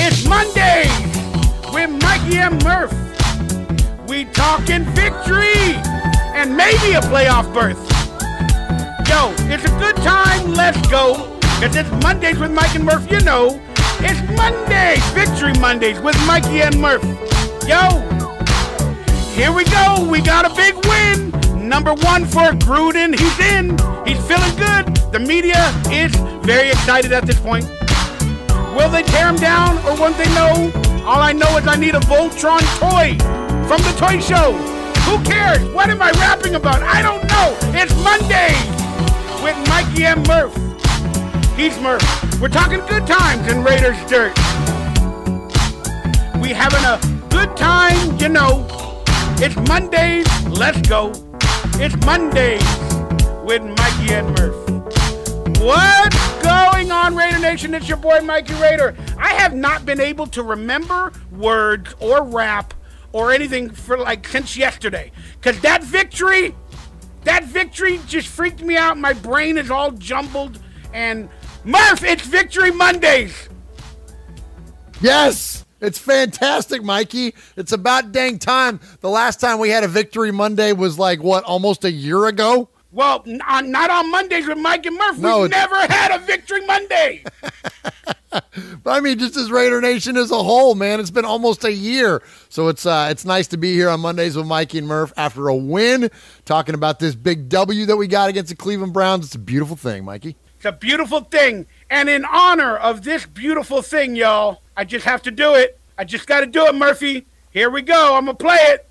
It's Mondays with Mikey and Murf. We talking victory and maybe a playoff berth. Yo, it's a good time. Let's go. Because it's Mondays with Mike and Murf. You know, it's Mondays. Victory Mondays with Mikey and Murf. Yo, here we go. We got a big win. Number one for Gruden. He's in. He's feeling good. The media is very excited at this point. Will they tear him down or won't they know? All I know is I need a Voltron toy from the toy show. Who cares? What am I rapping about? I don't know. It's Monday with Mikey and Murf. He's Murf. We're talking good times in Raiders dirt. We having a good time, you know. It's Mondays. Let's go. It's Mondays with Mikey and Murf. What's going on, Raider Nation? It's your boy, Mikey Raider. I have not been able to remember words or rap or anything for since yesterday. Because that victory just freaked me out. My brain is all jumbled. And Murf, it's Victory Mondays. Yes, it's fantastic, Mikey. It's about dang time. The last time we had a Victory Monday was almost a year ago? Well, not on Mondays with Mike and Murf. We've never had a Victory Monday. But I mean, just as Raider Nation as a whole, man, it's been almost a year. So it's nice to be here on Mondays with Mikey and Murf after a win, talking about this big W that we got against the Cleveland Browns. It's a beautiful thing, Mikey. It's a beautiful thing. And in honor of this beautiful thing, y'all, I just have to do it. I just got to do it, Murphy. Here we go. I'm going to play it.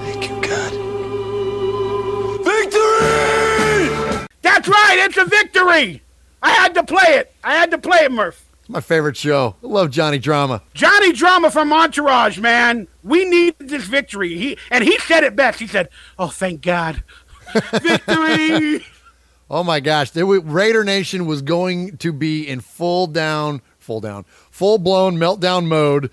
Thank you, God. Victory! That's right. It's a victory. I had to play it. Murph. It's my favorite show. I love Johnny Drama. Johnny Drama from Entourage, man. We needed this victory. He said it best. He said, "Oh, thank God. Victory." Oh, my gosh. Raider Nation was going to be in full-blown meltdown mode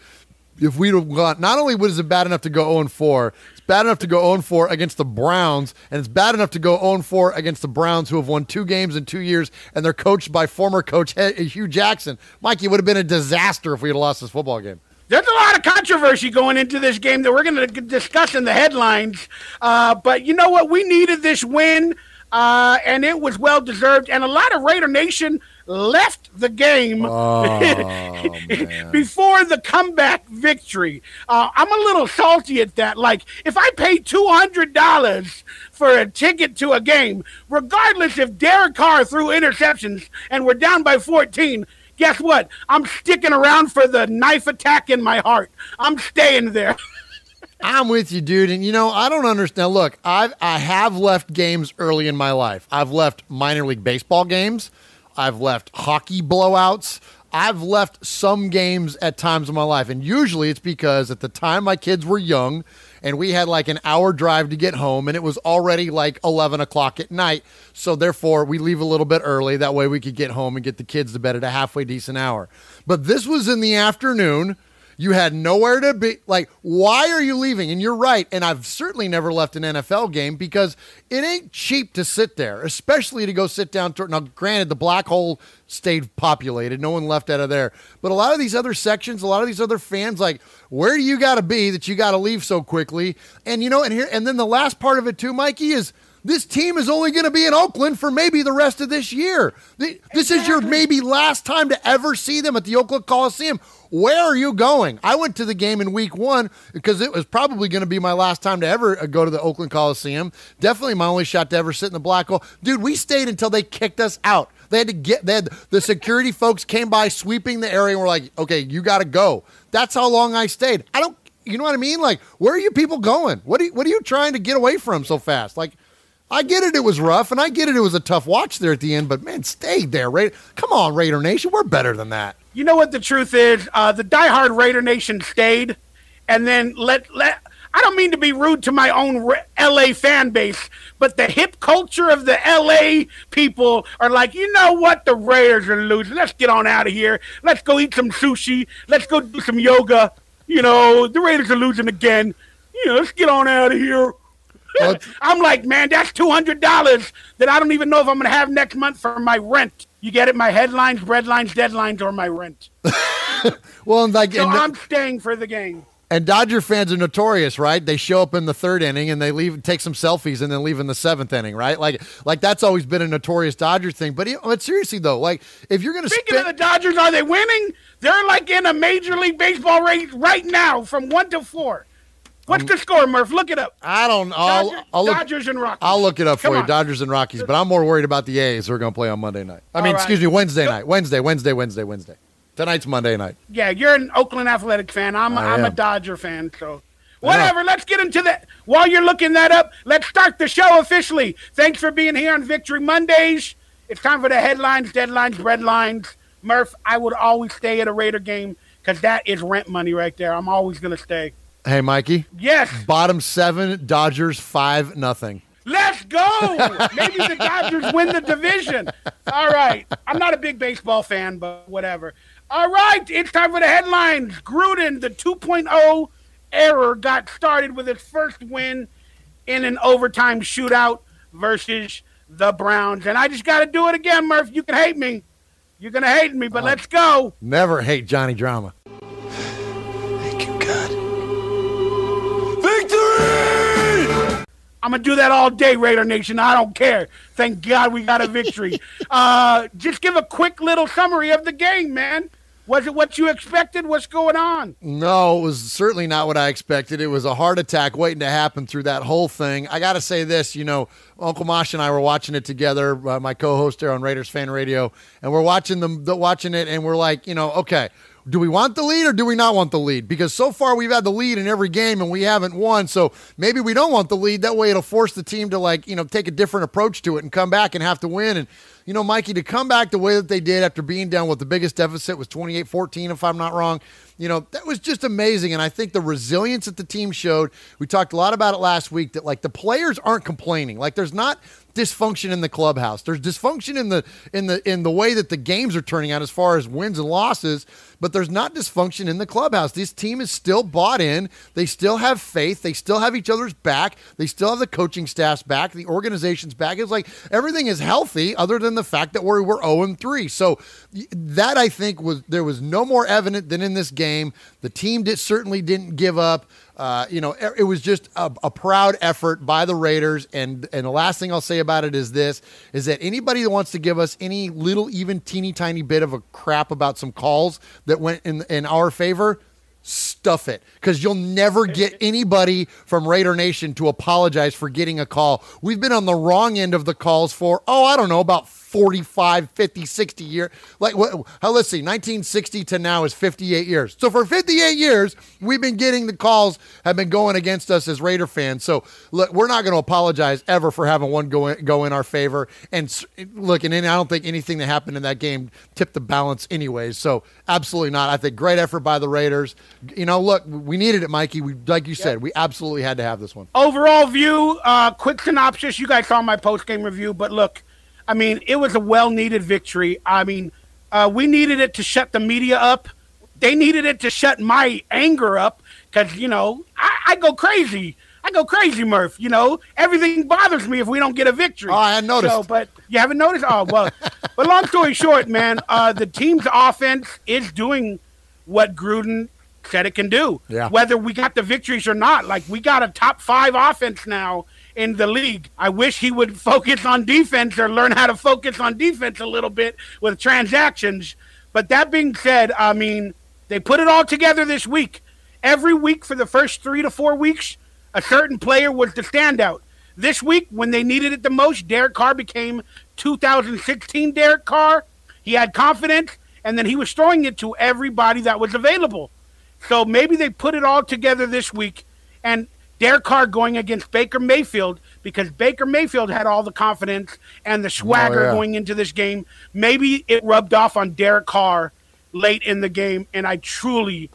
if we'd have gone. Not only was it bad enough to go 0-4, it's bad enough to go 0-4 against the Browns, and it's bad enough to go 0-4 against the Browns, who have won 2 games in 2 years, and they're coached by former coach Hugh Jackson. Mikey, it would have been a disaster if we had lost this football game. There's a lot of controversy going into this game that we're going to discuss in the headlines. But you know what? We needed this win. And it was well-deserved. And a lot of Raider Nation left the game before the comeback victory. I'm a little salty at that. If I paid $200 for a ticket to a game, regardless if Derek Carr threw interceptions and we're down by 14, guess what? I'm sticking around for the knife attack in my heart. I'm staying there. I'm with you, dude. And, I don't understand. Look, I have left games early in my life. I've left minor league baseball games. I've left hockey blowouts. I've left some games at times in my life. And usually it's because at the time my kids were young and we had an hour drive to get home and it was already 11 o'clock at night. So therefore we leave a little bit early. That way we could get home and get the kids to bed at a halfway decent hour. But this was in the afternoon. You had nowhere to be. Why are you leaving? And you're right. And I've certainly never left an NFL game because it ain't cheap to sit there, especially to go sit down. Now, granted, the black hole stayed populated. No one left out of there. But a lot of these other sections, a lot of these other fans, where do you got to be that you got to leave so quickly? And, and then the last part of it too, Mikey, is this team is only going to be in Oakland for maybe the rest of this year. This is your maybe last time to ever see them at the Oakland Coliseum. Where are you going? I went to the game in week 1 because it was probably going to be my last time to ever go to the Oakland Coliseum. Definitely my only shot to ever sit in the black hole. Dude, we stayed until they kicked us out. The security folks came by sweeping the area and were like, okay, you got to go. That's how long I stayed. You know what I mean? Where are you people going? What are you trying to get away from so fast? I get it was rough, and I get it was a tough watch there at the end, but, man, stay there. Come on, Raider Nation. We're better than that. You know what the truth is? The diehard Raider Nation stayed, and then I don't mean to be rude to my own L.A. fan base, but the hip culture of the L.A. people are you know what? The Raiders are losing. Let's get on out of here. Let's go eat some sushi. Let's go do some yoga. The Raiders are losing again. Let's get on out of here. I'm man, that's $200 that I don't even know if I'm going to have next month for my rent. You get it? My headlines, breadlines, deadlines, or my rent. Well, and I'm staying for the game. And Dodger fans are notorious, right? They show up in the third inning and they leave, take some selfies, and then leave in the seventh inning, right? Like that's always been a notorious Dodger thing. But seriously though, like if you're going to speaking of the Dodgers, are they winning? They're like in a Major League Baseball race right now, from 1 to 4. What's the score, Murph? Look it up. I don't know. Dodgers and Rockies. I'll look it up for you, Dodgers and Rockies. But I'm more worried about the A's who are going to play on Monday night. Wednesday night. Wednesday. Tonight's Monday night. Yeah, you're an Oakland Athletics fan. I'm a Dodger fan, so whatever. Yeah. Let's get into that. While you're looking that up, let's start the show officially. Thanks for being here on Victory Mondays. It's time for the headlines, deadlines, breadlines. Murph, I would always stay at a Raider game because that is rent money right there. I'm always going to stay. Hey, Mikey. Yes. Bottom 7, Dodgers 5-0. Let's go. Maybe the Dodgers win the division. All right. I'm not a big baseball fan, but whatever. All right, it's time for the headlines. Gruden, the 2.0 era, got started with his first win in an overtime shootout versus the Browns. And I just got to do it again, Murph. You can hate me. You're going to hate me, but let's go. Never hate Johnny Drama. Thank you, God. Victory! I'm going to do that all day, Raider Nation. I don't care. Thank God we got a victory. Just give a quick little summary of the game, man. Was it what you expected? What's going on? No, it was certainly not what I expected. It was a heart attack waiting to happen through that whole thing. I got to say this, Uncle Mosh and I were watching it together, my co-host there on Raiders Fan Radio, and we're watching it, and we're like, okay, do we want the lead or do we not want the lead? Because so far we've had the lead in every game and we haven't won, so maybe we don't want the lead. That way it'll force the team to take a different approach to it and come back and have to win. And Mikey, to come back the way that they did after being down with the biggest deficit was 28-14, if I'm not wrong. That was just amazing. And I think the resilience that the team showed, we talked a lot about it last week, that the players aren't complaining. There's not dysfunction in the clubhouse. There's dysfunction in the way that the games are turning out as far as wins and losses, but there's not dysfunction in the clubhouse. This team is still bought in. They still have faith. They still have each other's back. They still have the coaching staff's back, the organization's back. It's like everything is healthy other than the fact that we're 0-3. So that, I think, there was no more evident than in this game. The team certainly didn't give up. It was just a proud effort by the Raiders. And the last thing I'll say about it is that anybody that wants to give us any little, even teeny tiny bit of a crap about some calls that went in our favor, stuff it, because you'll never get anybody from Raider Nation to apologize for getting a call. We've been on the wrong end of the calls for, about 45, 50, 60 years. Let's see, 1960 to now is 58 years. So for 58 years, we've been getting the calls have been going against us as Raider fans. So look, we're not going to apologize ever for having one go in our favor. And look, and I don't think anything that happened in that game tipped the balance anyways. So absolutely not. I think great effort by the Raiders. Look, we needed it, Mikey. Like you said, we absolutely had to have this one. Overall view, quick synopsis. You guys saw my post-game review, but look, it was a well-needed victory. We needed it to shut the media up. They needed it to shut my anger up because, I go crazy. Murph. Everything bothers me if we don't get a victory. Oh, I hadn't noticed. But you haven't noticed? Oh, well. But long story short, man, the team's offense is doing what Gruden said it can do. Yeah. Whether we got the victories or not. We got a top 5 offense now in the league. I wish he would focus on defense or learn how to focus on defense a little bit with transactions. But that being said, they put it all together this week. Every week for the first 3 to 4 weeks, a certain player was the standout. This week, when they needed it the most, Derek Carr became 2016 Derek Carr. He had confidence, and then he was throwing it to everybody that was available. So maybe they put it all together this week, and Derek Carr going against Baker Mayfield, because Baker Mayfield had all the confidence and the swagger going into this game. Maybe it rubbed off on Derek Carr late in the game, and I truly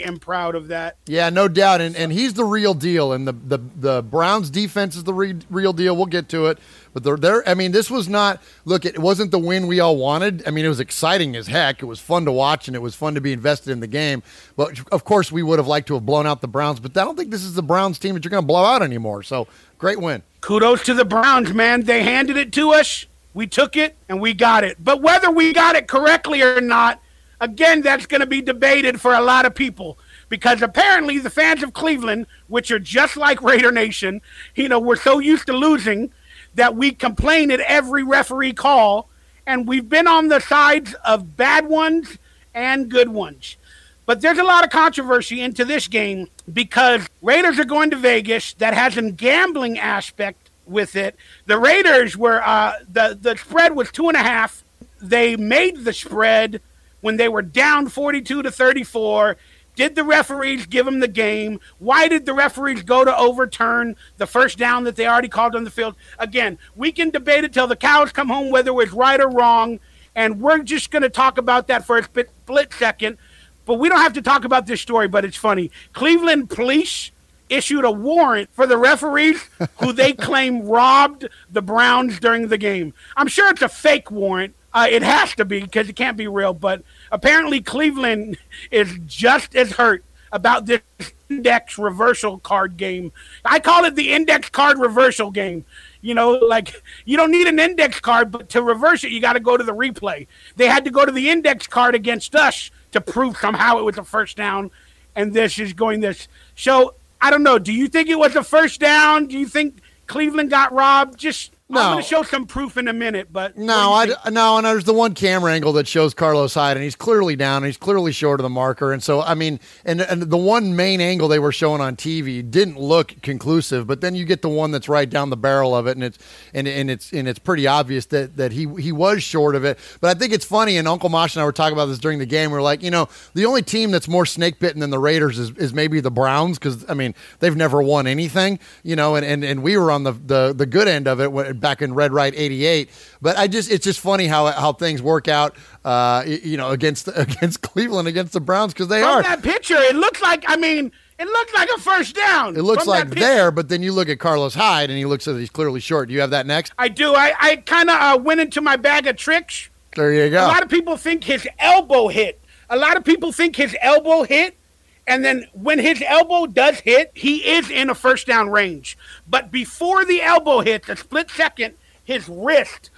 am proud of that. Yeah, no doubt, and he's the real deal, and the Browns defense is the real deal. We'll get to it, but this was not, look, it wasn't the win we all wanted. It was exciting as heck. It was fun to watch, and it was fun to be invested in the game, but of course we would have liked to have blown out the Browns, but I don't think this is the Browns team that you're going to blow out anymore, so great win. Kudos to the Browns, man. They handed it to us, we took it, and we got it. But whether we got it correctly or not, Again, that's going to be debated for a lot of people because apparently the fans of Cleveland, which are just like Raider Nation, we're so used to losing that we complain at every referee call, and we've been on the sides of bad ones and good ones. But there's a lot of controversy into this game because Raiders are going to Vegas. That has a gambling aspect with it. The Raiders were the spread was 2.5. They made the spread when they were down 42-34. Did the referees give them the game? Why did the referees go to overturn the first down that they already called on the field? Again, we can debate it till the cows come home whether it was right or wrong, and we're just going to talk about that for a split second. But we don't have to talk about this story, but it's funny. Cleveland police issued a warrant for the referees who they claim robbed the Browns during the game. I'm sure it's a fake warrant. It has to be because it can't be real, but apparently Cleveland is just as hurt about this index reversal card game. I call it the index card reversal game. You don't need an index card, but to reverse it, you got to go to the replay. They had to go to the index card against us to prove somehow it was a first down, and this is going this. So, I don't know. Do you think it was a first down? Do you think Cleveland got robbed? I'm going to show some proof in a minute, but and there's the one camera angle that shows Carlos Hyde, and he's clearly down, and he's clearly short of the marker, and so and the one main angle they were showing on TV didn't look conclusive, but then you get the one that's right down the barrel of it, and it's pretty obvious that he was short of it. But I think it's funny, and Uncle Mosh and I were talking about this during the game. We're like, the only team that's more snake bitten than the Raiders is maybe the Browns because they've never won anything, and we were on the good end of it back in Red Right 88, but it's just funny how things work out, against Cleveland, against the Browns, because they are. From that picture, it looks like a first down. It looks like there, but then you look at Carlos Hyde, and he looks like he's clearly short. Do you have that next? I do. I kind of went into my bag of tricks. There you go. A lot of people think his elbow hit. And then when his elbow does hit, he is in a first down range. But before the elbow hits, a split second, his wrist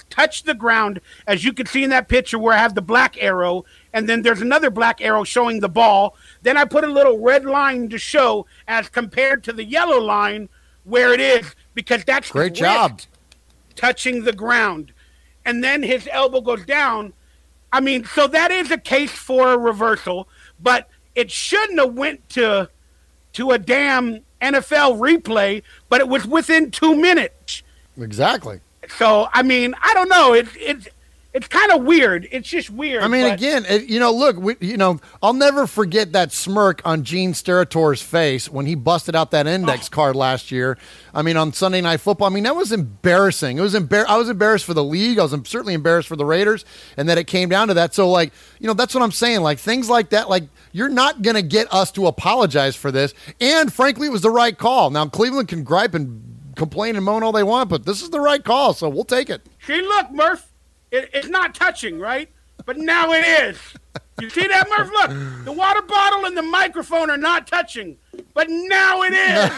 touched the ground, as you can see in that picture where I have the black arrow, and then there's another black arrow showing the ball. Then I put a little red line to show as compared to the yellow line where it is, because that's great job touching the ground. And then his elbow goes down. So that is a case for a reversal, but it shouldn't have went to a damn NFL replay, but it was within 2 minutes. Exactly. So, I don't know. It's kind of weird. It's just weird. Look, I'll never forget that smirk on Gene Steratore face when he busted out that index card last year. On Sunday Night Football. That was embarrassing. I was embarrassed for the league. I was certainly embarrassed for the Raiders, and that it came down to that. So, that's what I'm saying. Things like that, you're not going to get us to apologize for this. And, frankly, it was the right call. Now, Cleveland can gripe and complain and moan all they want, but this is the right call, so we'll take it. See, look, Murf. It's not touching, right? But now it is. You see that, Murph? Look, the water bottle and the microphone are not touching, but now it is.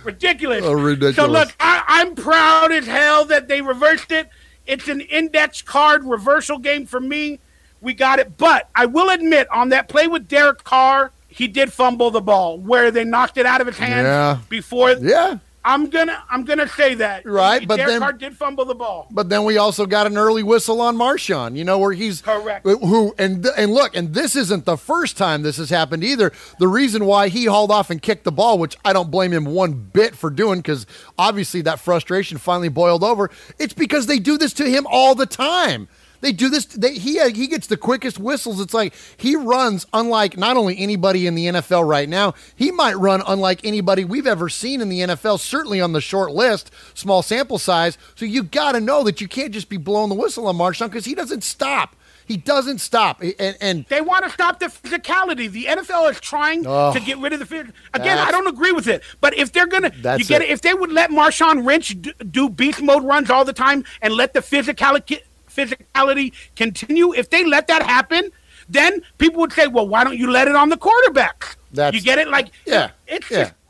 Ridiculous. Oh, ridiculous. So, look, I'm proud as hell that they reversed it. It's an index card reversal game for me. We got it. But I will admit, on that play with Derek Carr, he did fumble the ball where they knocked it out of his hands before. Yeah. I'm gonna say that. Right, but Derek then Carr did fumble the ball. But then we also got an early whistle on Marshawn, where he's correct. And look, and this isn't the first time this has happened either. The reason why he hauled off and kicked the ball, which I don't blame him one bit for doing, because obviously that frustration finally boiled over. It's because they do this to him all the time. They do this. He gets the quickest whistles. It's like he runs unlike not only anybody in the NFL right now, he might run unlike anybody we've ever seen in the NFL, certainly on the short list, small sample size. So you got to know that you can't just be blowing the whistle on Marshawn because he doesn't stop. He doesn't stop. And they want to stop the physicality. The NFL is trying to get rid of the physicality. Again, I don't agree with it. But if they're going to, if they would let Marshawn Lynch do beast mode runs all the time and let the physicality continue, if they let that happen, then people would say, well, why don't you let it on the quarterbacks? You get it?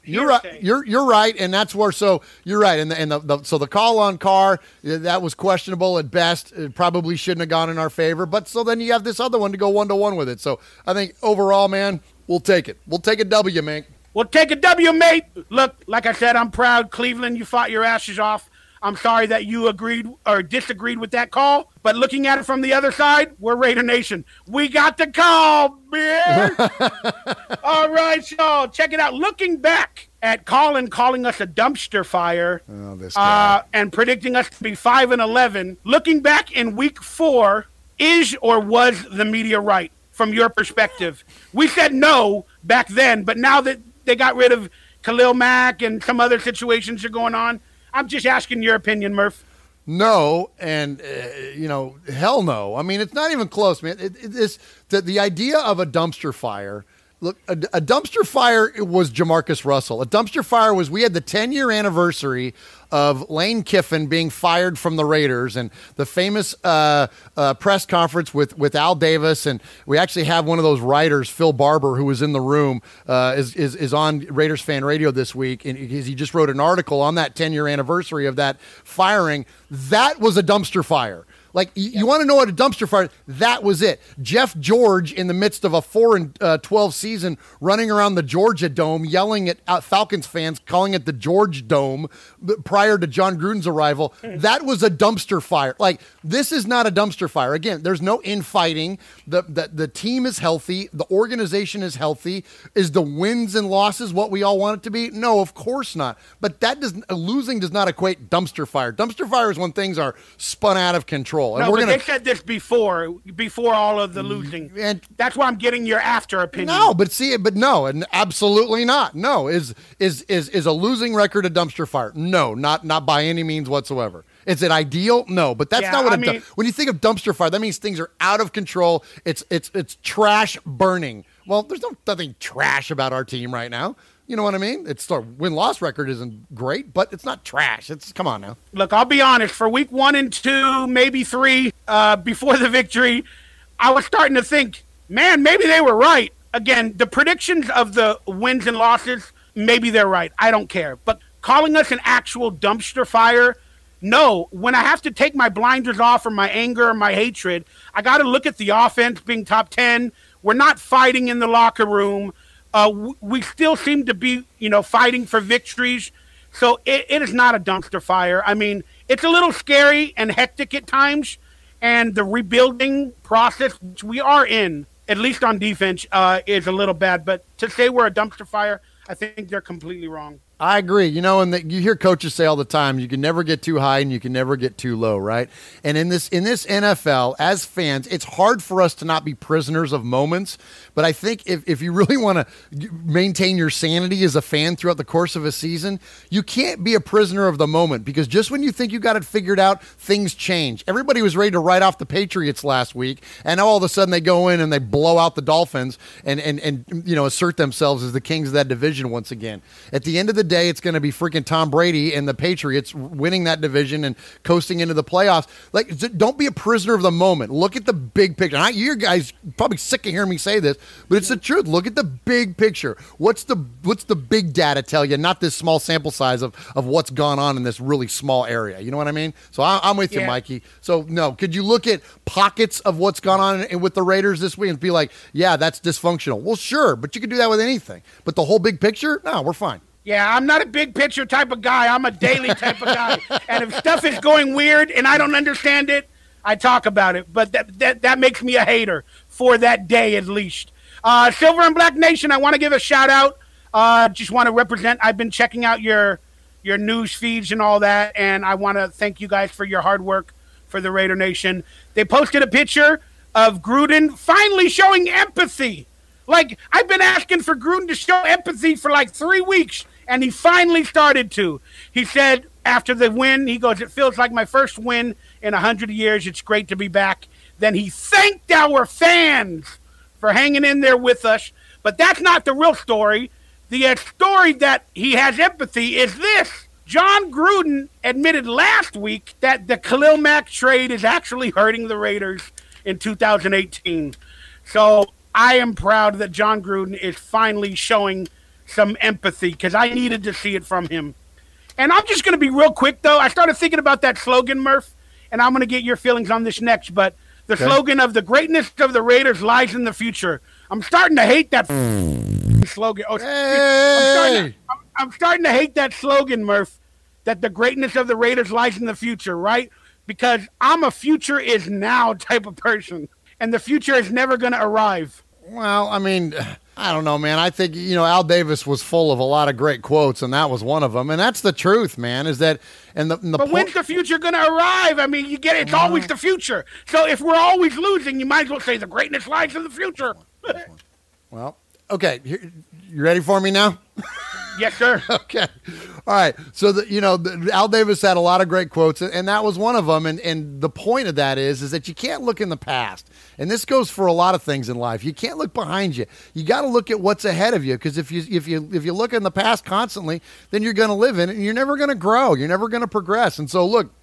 You're right. You're right, and that's where. So you're right, and the call on Carr that was questionable at best. It probably shouldn't have gone in our favor. But so then you have this other one to go 1-1 with it. So I think overall, man, we'll take it. We'll take a W, man. We'll take a W, mate. Look, like I said, I'm proud. Cleveland, you fought your asses off. I'm sorry that you agreed or disagreed with that call. But looking at it from the other side, we're Raider Nation. We got the call, man. All right, y'all. Check it out. Looking back at Colin calling us a dumpster fire and predicting us to be 5-11, looking back in week 4, is or was the media right from your perspective? We said no back then, but now that they got rid of Khalil Mack and some other situations are going on, I'm just asking your opinion, Murph. No, and, hell no. I mean, it's not even close, man. The idea of a dumpster fire, look, a dumpster fire was Jamarcus Russell. A dumpster fire was we had the 10-year anniversary of Lane Kiffin being fired from the Raiders and the famous press conference with Al Davis. And we actually have one of those writers, Phil Barber, who was in the room, is on Raiders Fan Radio this week. And he just wrote an article on that 10-year anniversary of that firing. That was a dumpster fire. Like, you want to know what a dumpster fire is? That was it. Jeff George, in the midst of a 4-12 season, running around the Georgia Dome, yelling at Falcons fans, calling it the George Dome prior to John Gruden's arrival. That was a dumpster fire. Like, this is not a dumpster fire. Again, there's no infighting. The team is healthy. The organization is healthy. Is the wins and losses what we all want it to be? No, of course not. But losing does not equate dumpster fire. Dumpster fire is when things are spun out of control. No, but they said this before all of the losing. And that's why I'm getting your after opinion. No, but no, and absolutely not. No, is a losing record a dumpster fire? No, not by any means whatsoever. Is it ideal? No, but that's not what when you think of dumpster fire, that means things are out of control. It's trash burning. Well, there's nothing trash about our team right now. You know what I mean? It's our win-loss record isn't great, but it's not trash. Come on now. Look, I'll be honest. For week 1 and 2, maybe 3, before the victory, I was starting to think, man, maybe they were right. Again, the predictions of the wins and losses, maybe they're right. I don't care. But calling us an actual dumpster fire, no. When I have to take my blinders off or my anger or my hatred, I got to look at the offense being top 10. We're not fighting in the locker room. We still seem to be, fighting for victories. So it is not a dumpster fire. I mean, it's a little scary and hectic at times. And the rebuilding process, which we are in, at least on defense, is a little bad. But to say we're a dumpster fire, I think they're completely wrong. I agree. And you hear coaches say all the time, you can never get too high and you can never get too low, right? And in this NFL, as fans, it's hard for us to not be prisoners of moments. But I think if you really want to maintain your sanity as a fan throughout the course of a season, you can't be a prisoner of the moment, because just when you think you got it figured out, things change. Everybody was ready to write off the Patriots last week, and all of a sudden they go in and they blow out the Dolphins and assert themselves as the kings of that division once again. At the end of the day, it's going to be freaking Tom Brady and the Patriots winning that division and coasting into the playoffs. Like, don't be a prisoner of the moment. Look at the big picture. You guys probably sick of hearing me say this, but it's the truth. Look at the big picture. What's the big data tell you? Not this small sample size of what's gone on in this really small area. You know what I mean? So I'm with you, Mikey. So no, could you look at pockets of what's gone on with the Raiders this week and be like, yeah, that's dysfunctional? Well, sure, but you could do that with anything. But the whole big picture? No, we're fine. Yeah, I'm not a big picture type of guy. I'm a daily type of guy. And if stuff is going weird and I don't understand it, I talk about it. But that makes me a hater for that day at least. Silver and Black Nation, I want to give a shout out. Just want to represent. I've been checking out your news feeds and all that, and I want to thank you guys for your hard work for the Raider Nation. They posted a picture of Gruden finally showing empathy. Like, I've been asking for Gruden to show empathy for like 3 weeks, and he finally started to. He said after the win, he goes, "It feels like my first win in 100 years. It's great to be back." Then he thanked our fans for hanging in there with us. But that's not the real story. The story that he has empathy is this. John Gruden admitted last week that the Khalil Mack trade is actually hurting the Raiders in 2018. So I am proud that John Gruden is finally showing some empathy because I needed to see it from him. And I'm just going to be real quick, though. I started thinking about that slogan, Murph, and I'm going to get your feelings on this next. But the slogan of the greatness of the Raiders lies in the future. I'm starting to hate that slogan. Oh, hey! I'm starting to hate that slogan, Murph, that the greatness of the Raiders lies in the future, right? Because I'm a future is now type of person, and the future is never going to arrive. Well, I mean, I don't know, man. I think, Al Davis was full of a lot of great quotes, and that was one of them. And that's the truth, man, is that But when's the future going to arrive? I mean, you get it. It's always the future. So if we're always losing, you might as well say the greatness lies in the future. Well, okay. You ready for me now? Yes, sir. Okay. All right. So, Al Davis had a lot of great quotes, and that was one of them. And the point of that is that you can't look in the past. And this goes for a lot of things in life. You can't look behind you. You got to look at what's ahead of you, because if you look in the past constantly, then you're going to live in it, and you're never going to grow. You're never going to progress. And so, look,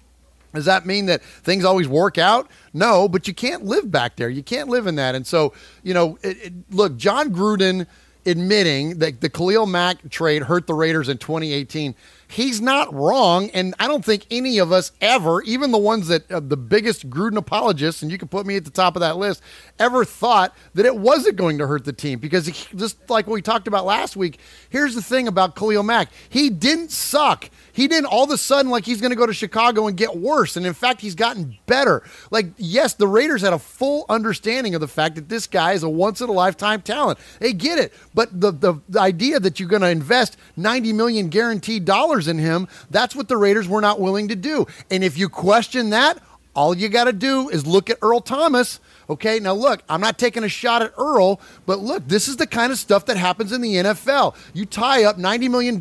does that mean that things always work out? No, but you can't live back there. You can't live in that. And so, look, John Gruden admitting that the Khalil Mack trade hurt the Raiders in 2018, he's not wrong, and I don't think any of us ever, even the ones that the biggest Gruden apologists, and you can put me at the top of that list, ever thought that it wasn't going to hurt the team, because just like what we talked about last week, here's the thing about Khalil Mack. He didn't suck. He didn't all of a sudden like he's going to go to Chicago and get worse, and in fact, he's gotten better. Like, yes, the Raiders had a full understanding of the fact that this guy is a once-in-a-lifetime talent. They get it, but the idea that you're going to invest $90 million guaranteed dollars in him, that's what the Raiders were not willing to do. And if you question that, all you got to do is look at Earl Thomas. Okay, now look, I'm not taking a shot at Earl, but look, this is the kind of stuff that happens in the NFL. You tie up $90 million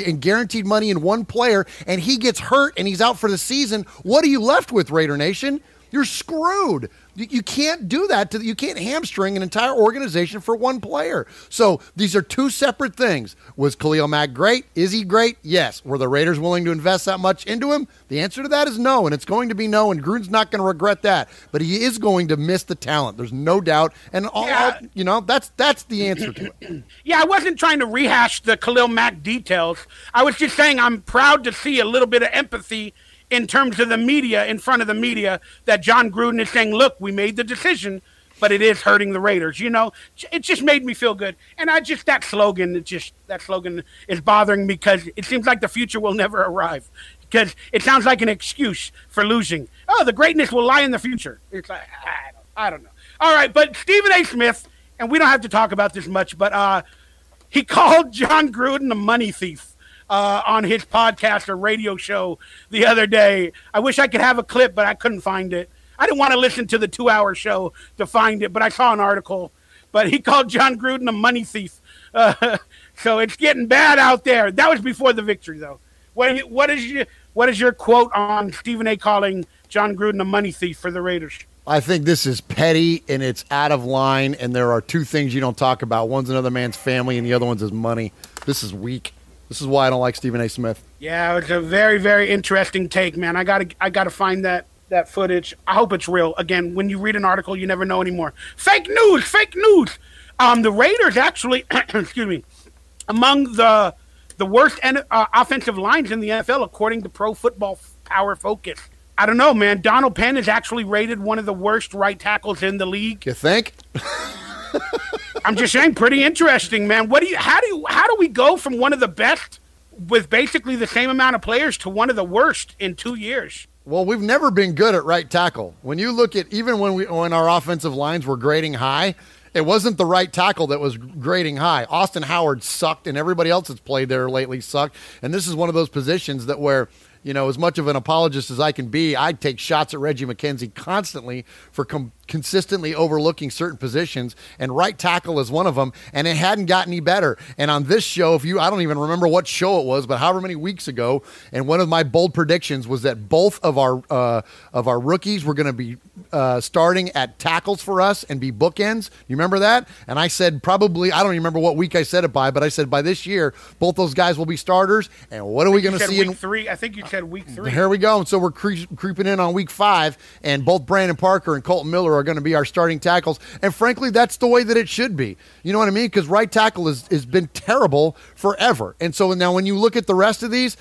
in guaranteed money in one player, and he gets hurt and he's out for the season. What are you left with, Raider Nation? You're screwed. You can't do that. You can't hamstring an entire organization for one player. So these are two separate things. Was Khalil Mack great? Is he great? Yes. Were the Raiders willing to invest that much into him? The answer to that is no, and it's going to be no, and Gruden's not going to regret that. But he is going to miss the talent. There's no doubt. And that's the answer to it. Yeah, I wasn't trying to rehash the Khalil Mack details. I was just saying I'm proud to see a little bit of empathy in terms of the media, in front of the media, that John Gruden is saying, look, we made the decision, but it is hurting the Raiders. It just made me feel good. And that slogan is bothering me because it seems like the future will never arrive, because it sounds like an excuse for losing. Oh, the greatness will lie in the future. It's like, I don't know. All right, but Stephen A. Smith, and we don't have to talk about this much, but he called John Gruden a money thief. On his podcast or radio show the other day. I wish I could have a clip, but I couldn't find it. I didn't want to listen to the 2-hour show to find it, but I saw an article. But he called John Gruden a money thief. So it's getting bad out there. That was before the victory, though. What is your quote on Stephen A. calling John Gruden a money thief for the Raiders? I think this is petty and it's out of line, and there are two things you don't talk about. One's another man's family, and the other one's his money. This is weak. This is why I don't like Stephen A. Smith. Yeah, it's a very, very interesting take, man. I gotta find that footage. I hope it's real. Again, when you read an article, you never know anymore. Fake news. The Raiders actually, excuse me, among the worst offensive lines in the NFL, according to Pro Football Power Focus. I don't know, man. Donald Penn is actually rated one of the worst right tackles in the league. You think? I'm just saying, pretty interesting, man. How do we go from one of the best with basically the same amount of players to one of the worst in 2 years? Well, we've never been good at right tackle. When you look at even when our offensive lines were grading high, it wasn't the right tackle that was grading high. Austin Howard sucked, and everybody else that's played there lately sucked. And this is one of those positions that where, as much of an apologist as I can be, I take shots at Reggie McKenzie constantly for consistently overlooking certain positions, and right tackle is one of them, and it hadn't gotten any better. And on this show, I don't even remember what show it was, but however many weeks ago, and one of my bold predictions was that both of our rookies were going to be starting at tackles for us and be bookends. You remember that? And I said probably, I don't even remember what week I said it by, but I said by this year, both those guys will be starters. And what are we going to see in week 3? I think you said week 3. Here we go. And so we're creeping in on week 5, and both Brandon Parker and Colton Miller are going to be our starting tackles. And frankly, that's the way that it should be. You know what I mean? Because right tackle has been terrible forever. And so now when you look at the rest of these,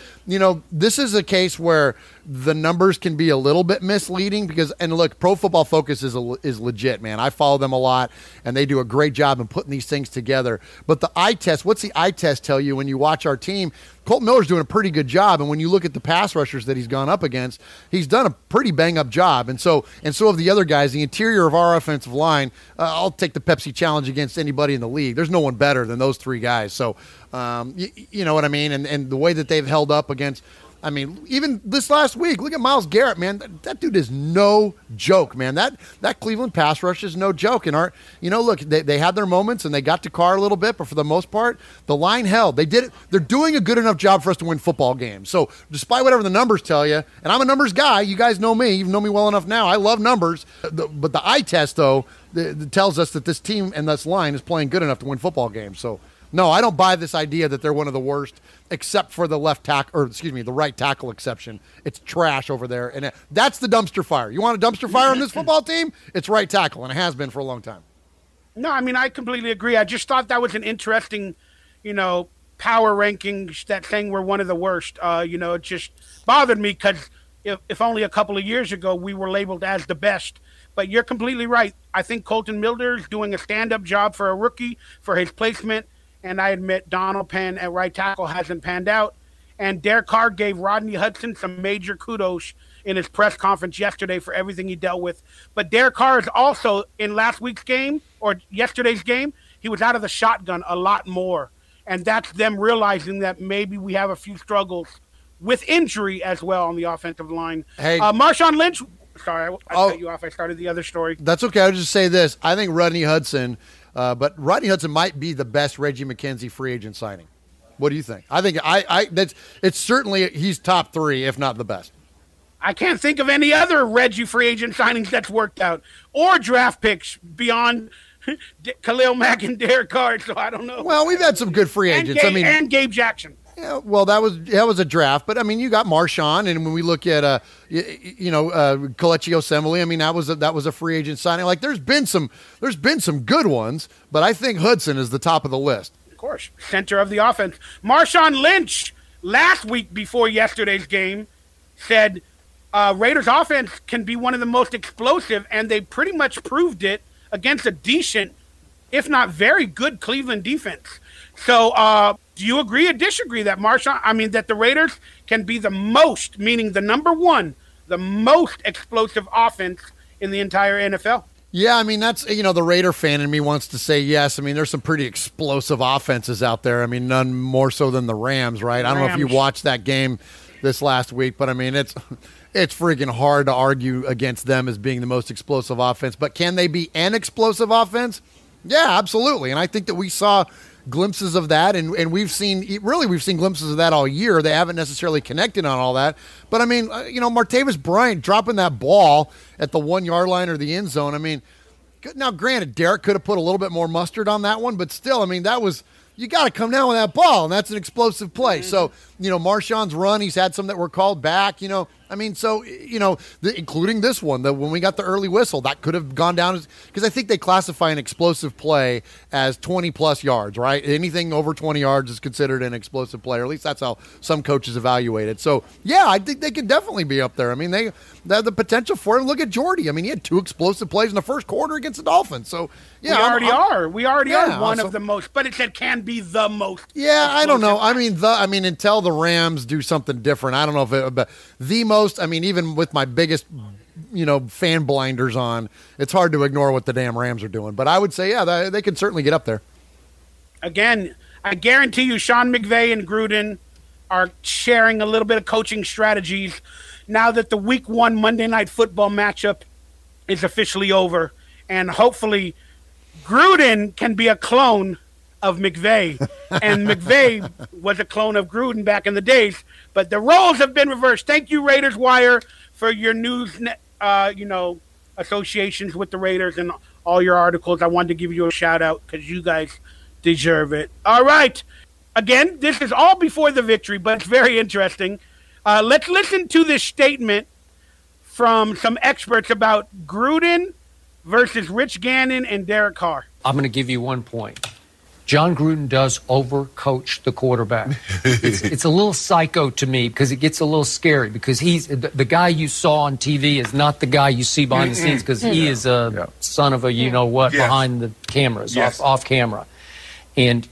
this is a case where the numbers can be a little bit misleading and look, Pro Football Focus is legit, man. I follow them a lot, and they do a great job in putting these things together. But the eye test, what's the eye test tell you when you watch our team? Colton Miller's doing a pretty good job, and when you look at the pass rushers that he's gone up against, he's done a pretty bang-up job. And so have the other guys. The interior of our offensive line, I'll take the Pepsi Challenge against anybody in the league. There's no one better than those three guys. So, you know what I mean? And the way that they've held up against – even this last week, look at Myles Garrett, man. That dude is no joke, man. That Cleveland pass rush is no joke. And look, they had their moments and they got to Carr a little bit, but for the most part, the line held. They did it. They're doing a good enough job for us to win football games. So despite whatever the numbers tell you, and I'm a numbers guy, you guys know me. You know me well enough now. I love numbers. But the eye test, though, tells us that this team and this line is playing good enough to win football games. So, no, I don't buy this idea that they're one of the worst, except for the the right tackle exception. It's trash over there, and that's the dumpster fire. You want a dumpster fire on this football team? It's right tackle, and it has been for a long time. No, I completely agree. I just thought that was an interesting, power rankings that saying we're one of the worst. It just bothered me because if only a couple of years ago we were labeled as the best. But you're completely right. I think Colton Miller's doing a stand-up job for a rookie for his placement. And I admit Donald Penn at right tackle hasn't panned out. And Derek Carr gave Rodney Hudson some major kudos in his press conference yesterday for everything he dealt with. But Derek Carr is also, in last week's game or yesterday's game, he was out of the shotgun a lot more. And that's them realizing that maybe we have a few struggles with injury as well on the offensive line. Hey, Marshawn Lynch. Sorry, I cut you off. I started the other story. That's okay. I'll just say this. I think Rodney Hudson – but Rodney Hudson might be the best Reggie McKenzie free agent signing. What do you think? I think it's certainly he's top three, if not the best. I can't think of any other Reggie free agent signings that's worked out or draft picks beyond Khalil Mack and Derek Carr. So I don't know. Well, we've had some good free agents. And Gabe Jackson. Yeah, well, that was a draft, but you got Marshawn, and when we look at Kelechi Osemele, that was a free agent signing. Like there's been some good ones, but I think Hudson is the top of the list. Of course, center of the offense. Marshawn Lynch last week before yesterday's game said Raiders offense can be one of the most explosive, and they pretty much proved it against a decent, if not very good Cleveland defense. So, do you agree or disagree that that the Raiders can be the most, meaning the number one, the most explosive offense in the entire NFL? Yeah, that's, the Raider fan in me wants to say yes. There's some pretty explosive offenses out there. None more so than the Rams, right? I don't know if you watched that game this last week, but it's freaking hard to argue against them as being the most explosive offense. But can they be an explosive offense? Yeah, absolutely. And I think that we saw glimpses of that, and we've seen glimpses of that all year. They haven't necessarily connected on all that, but Martavis Bryant dropping that ball at the 1 yard line or the end zone. Now granted, Derek could have put a little bit more mustard on that one, but still, that was, you got to come down with that ball, and that's an explosive play. Mm-hmm. So Marshawn's run, he's had some that were called back. Including this one, when we got the early whistle, that could have gone down because I think they classify an explosive play as 20-plus yards, right? Anything over 20 yards is considered an explosive play, or at least that's how some coaches evaluate it. So, yeah, I think they could definitely be up there. They have the potential for it. Look at Jordy. He had 2 explosive plays in the first quarter against the Dolphins. So, yeah. We already are one of the most, but it said can be the most. Yeah, I don't know. Until the Rams do something different, I don't know if but the most, even with my biggest, fan blinders on, it's hard to ignore what the damn Rams are doing. But I would say, yeah, they can certainly get up there. Again, I guarantee you Sean McVay and Gruden are sharing a little bit of coaching strategies now that the Week 1 Monday Night Football matchup is officially over. And hopefully Gruden can be a clone of McVay, and McVay was a clone of Gruden back in the days, but the roles have been reversed. Thank you, Raiders Wire, for your news, associations with the Raiders and all your articles. I wanted to give you a shout out because you guys deserve it. All right. Again, this is all before the victory, but it's very interesting. Let's listen to this statement from some experts about Gruden versus Rich Gannon and Derek Carr? I'm going to give you 1 point. John Gruden does overcoach the quarterback. It's a little psycho to me because it gets a little scary because he's the guy you saw on TV is not the guy you see behind the scenes because he is a son of a you-know-what behind the cameras, off camera. And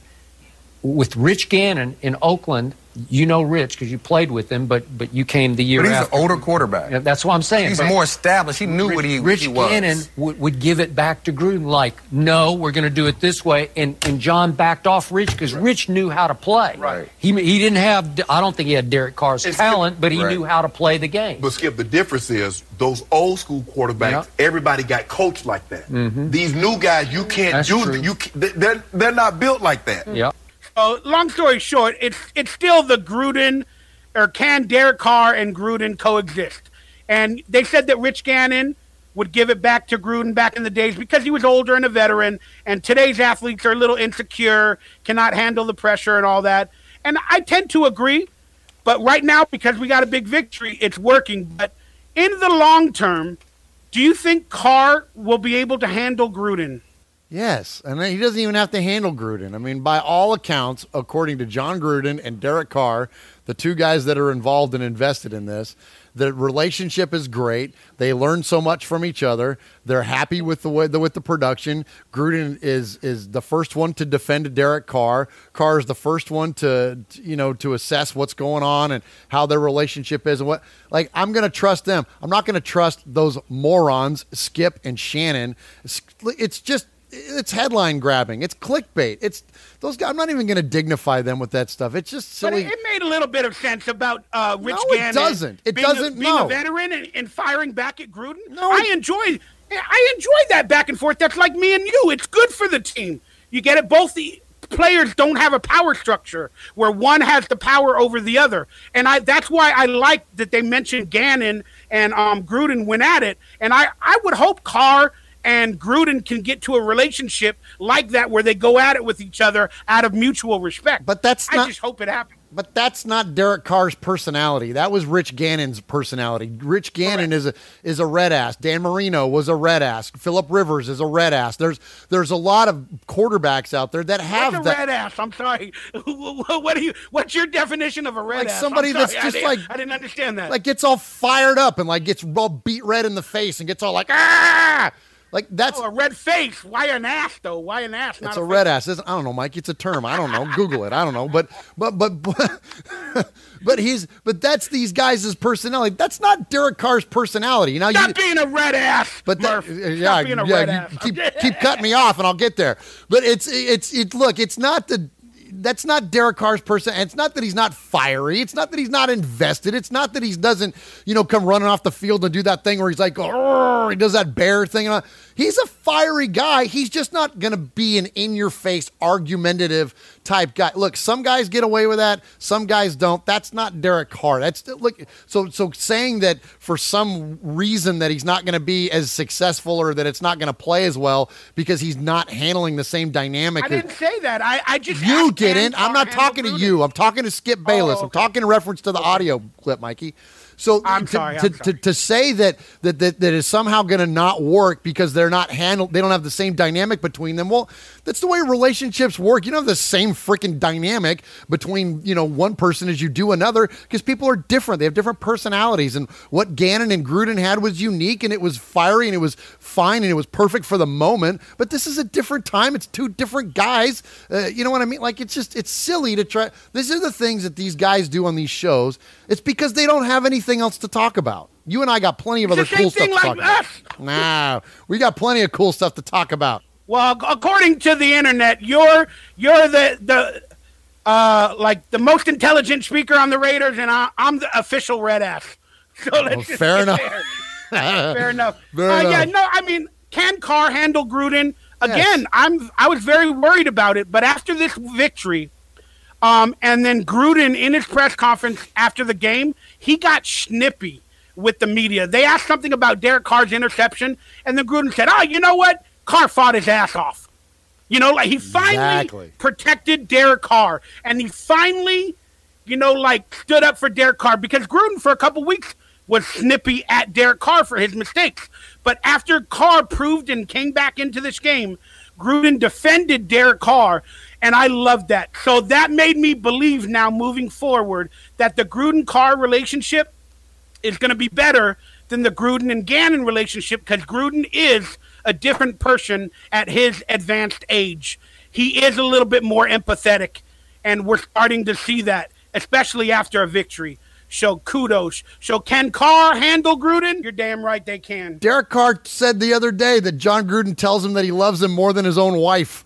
with Rich Gannon in Oakland, you know Rich because you played with him, but you came the year after. But he's an older quarterback. Yeah, that's what I'm saying. He's more established. He knew what he was. Rich Gannon would give it back to Gruden like, no, we're going to do it this way. And John backed off Rich because Rich knew how to play. Right. He didn't have, I don't think he had Derek Carr's talent, but he knew how to play the game. But, Skip, the difference is those old school quarterbacks, everybody got coached like that. These new guys, you can't they're not built like that. Yeah. Long story short, it's still the Gruden, or can Derek Carr and Gruden coexist? And they said that Rich Gannon would give it back to Gruden back in the days because he was older and a veteran, and today's athletes are a little insecure, cannot handle the pressure and all that. And I tend to agree, but right now, because we got a big victory, it's working. But in the long term, do you think Carr will be able to handle Gruden? Yes, and he doesn't even have to handle Gruden. I mean, by all accounts, according to John Gruden and Derek Carr, the two guys that are involved and invested in this, the relationship is great. They learn so much from each other. They're happy with the production. Gruden is the first one to defend Derek Carr. Carr is the first one to assess what's going on and how their relationship is and what. Like, I'm going to trust them. I'm not going to trust those morons, Skip and Shannon. It's headline grabbing. It's clickbait. It's those guys. I'm not even going to dignify them with that stuff. It's just silly. But it made a little bit of sense about Rich No, Gannon. it doesn't. It being doesn't. Being a veteran and firing back at Gruden. No, I enjoy that back and forth. That's like me and you. It's good for the team. You get it. Both the players don't have a power structure where one has the power over the other, and that's why I like that they mentioned Gannon and Gruden went at it. And I would hope Carr and Gruden can get to a relationship like that where they go at it with each other out of mutual respect. But I just hope it happens. But that's not Derek Carr's personality. That was Rich Gannon's personality. Rich Gannon is a red ass. Dan Marino was a red ass. Phillip Rivers is a red ass. There's a lot of quarterbacks out there that have What's a red ass? I'm sorry. What's your definition of a red ass? Somebody that's just I didn't understand that. Like gets all fired up and like gets all beat red in the face and gets all like ah. Like that's a red face. Why an ass though? Why an ass? It's a red ass. I don't know, Mike. It's a term. I don't know. Google it. I don't know. But that's these guys' personality. That's not Derek Carr's personality. Now Stop being a red ass. But Murf. Stop being a red ass. Keep cutting me off, and I'll get there. But it's not the. That's not Derek Carr's person. And it's not that he's not fiery. It's not that he's not invested. It's not that he doesn't, come running off the field and do that thing where he's like, he does that bear thing. He's a fiery guy. He's just not going to be an in-your-face, argumentative type guy. Look, some guys get away with that. Some guys don't. That's not Derek Carr. So saying that for some reason that he's not going to be as successful or that it's not going to play as well because he's not handling the same dynamic. I didn't say that. I just you didn't. I'm not talking to you. I'm talking to Skip Bayless. I'm talking in reference to the audio clip, Mikey. So I'm sorry. To say that is somehow going to not work because they don't have the same dynamic between them. Well, that's the way relationships work. You don't have the same freaking dynamic between one person as you do another because people are different. They have different personalities, and what Gannon and Gruden had was unique, and it was fiery, and it was fine, and it was perfect for the moment. But this is a different time. It's two different guys. You know what I mean? Like it's silly to try. These are the things that these guys do on these shows. It's because they don't have anything else to talk about. You and I got plenty of other cool stuff to talk about. Nah, we got plenty of cool stuff to talk about. Well, according to the internet, you're the most intelligent speaker on the Raiders, and I'm the official red ass. So let's just fair enough. Fair enough. Yeah, no, I mean, can Carr handle Gruden? Again, yes. I was very worried about it, but after this victory, and then Gruden in his press conference after the game, he got snippy with the media. They asked something about Derek Carr's interception, and then Gruden said, you know what? Carr fought his ass off. He finally protected Derek Carr, and he finally, stood up for Derek Carr because Gruden for a couple weeks was snippy at Derek Carr for his mistakes. But after Carr proved and came back into this game, Gruden defended Derek Carr, and I loved that. So that made me believe now moving forward that the Gruden-Carr relationship is going to be better than the Gruden and Gannon relationship because Gruden is a different person at his advanced age. He is a little bit more empathetic, and we're starting to see that, especially after a victory. So kudos. So can Carr handle Gruden? You're damn right they can. Derek Carr said the other day that John Gruden tells him that he loves him more than his own wife.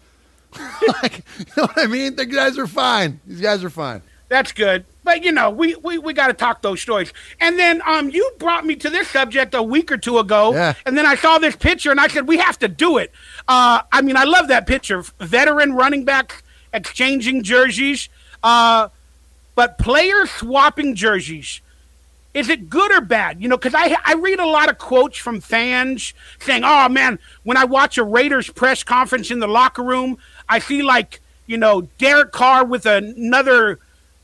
Like, you know what I mean? The guys are fine. These guys are fine. That's good. But, you know, we got to talk those stories. And then you brought me to this subject a week or two ago, and then I saw this picture, and I said, we have to do it. I mean, I love that picture. Veteran running backs exchanging jerseys. But players swapping jerseys, is it good or bad? You know, because I read a lot of quotes from fans saying, oh, man, when I watch a Raiders press conference in the locker room, I see, like, you know, Derek Carr with another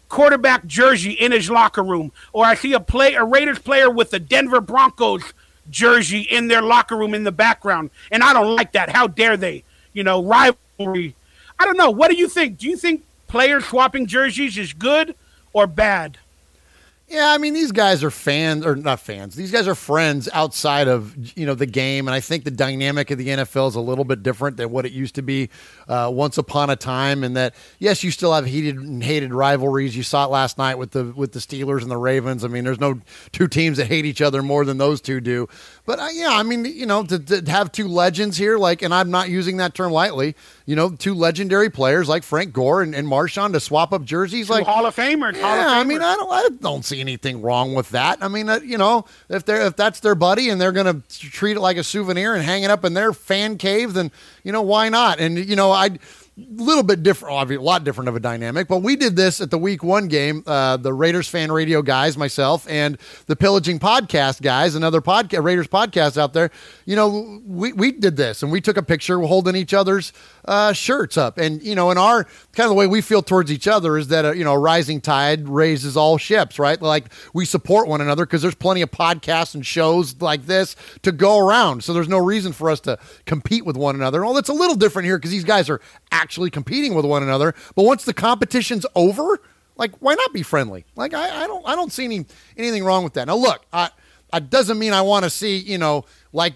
quarterback jersey in his locker room. Or I see a Raiders player with the Denver Broncos jersey in their locker room in the background. And I don't like that. How dare they? You know, rivalry. I don't know. What do you think? Do you think players swapping jerseys is good or bad? Yeah, I mean, these guys are fans, or not fans. These guys are friends outside of, you know, the game, and I think the dynamic of the NFL is a little bit different than what it used to be once upon a time. And that, yes, you still have heated and hated rivalries. You saw it last night with the Steelers and the Ravens. I mean, there's no two teams that hate each other more than those two do. But yeah, I mean, you know, to have two legends here, like, and I'm not using that term lightly, you know, two legendary players like Frank Gore and Marshawn to swap up jerseys, like Hall of Famers. Yeah, Hall of Famers. I mean, I don't see anything wrong with that. I mean, you know, if that's their buddy and they're going to treat it like a souvenir and hang it up in their fan cave, then, you know, why not? And, you know, little bit different, obviously a lot different of a dynamic, but we did this at the week 1 game. The Raiders fan radio guys, myself, and the Pillaging podcast guys, another Raiders podcast out there. You know, we did this, and we took a picture holding each other's shirts up, and you know, in our kind of the way we feel towards each other is that you know, a rising tide raises all ships, right? Like we support one another because there's plenty of podcasts and shows like this to go around, so there's no reason for us to compete with one another. Well, that's a little different here because these guys are actually competing with one another. But once the competition's over, like, why not be friendly? Like, I don't see anything wrong with that. Now, look, it doesn't mean I want to see, you know, like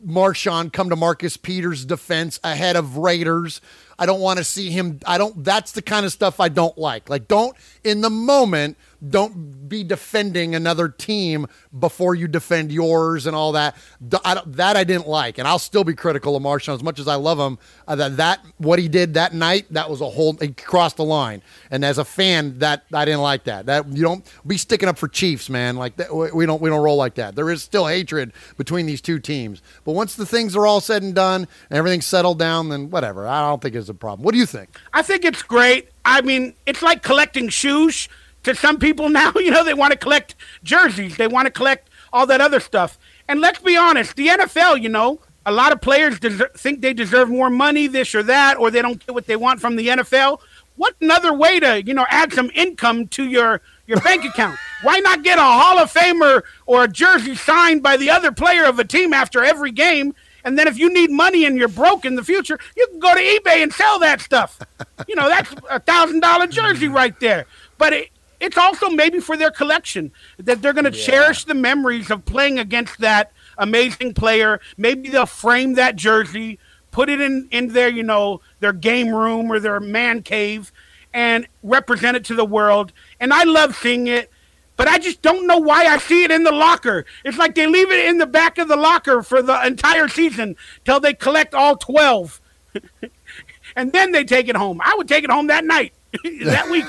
Marshawn come to Marcus Peters' defense ahead of Raiders. I don't want to see him. That's the kind of stuff I don't like. Like, don't, in the moment, don't be defending another team before you defend yours and all that. That I didn't like, and I'll still be critical of Marshawn as much as I love him. That what he did that night, that was he crossed the line. And as a fan, that I didn't like that. That you don't be sticking up for Chiefs, man. Like that, we don't roll like that. There is still hatred between these two teams. But once the things are all said and done and everything's settled down, then whatever. I don't think it's a problem. What do you think? I think it's great. I mean, it's like collecting shoes. To some people now, you know, they want to collect jerseys. They want to collect all that other stuff. And let's be honest, the NFL, you know, a lot of players think they deserve more money, this or that, or they don't get what they want from the NFL. What another way to, you know, add some income to your bank account? Why not get a Hall of Famer or a jersey signed by the other player of a team after every game? And then if you need money and you're broke in the future, you can go to eBay and sell that stuff. You know, that's a $1,000 jersey right there. But it's also maybe for their collection that they're going to cherish the memories of playing against that amazing player. Maybe they'll frame that jersey, put it in their, you know, their game room or their man cave and represent it to the world. And I love seeing it, but I just don't know why I see it in the locker. It's like they leave it in the back of the locker for the entire season till they collect all 12. And then they take it home. I would take it home that night. That week,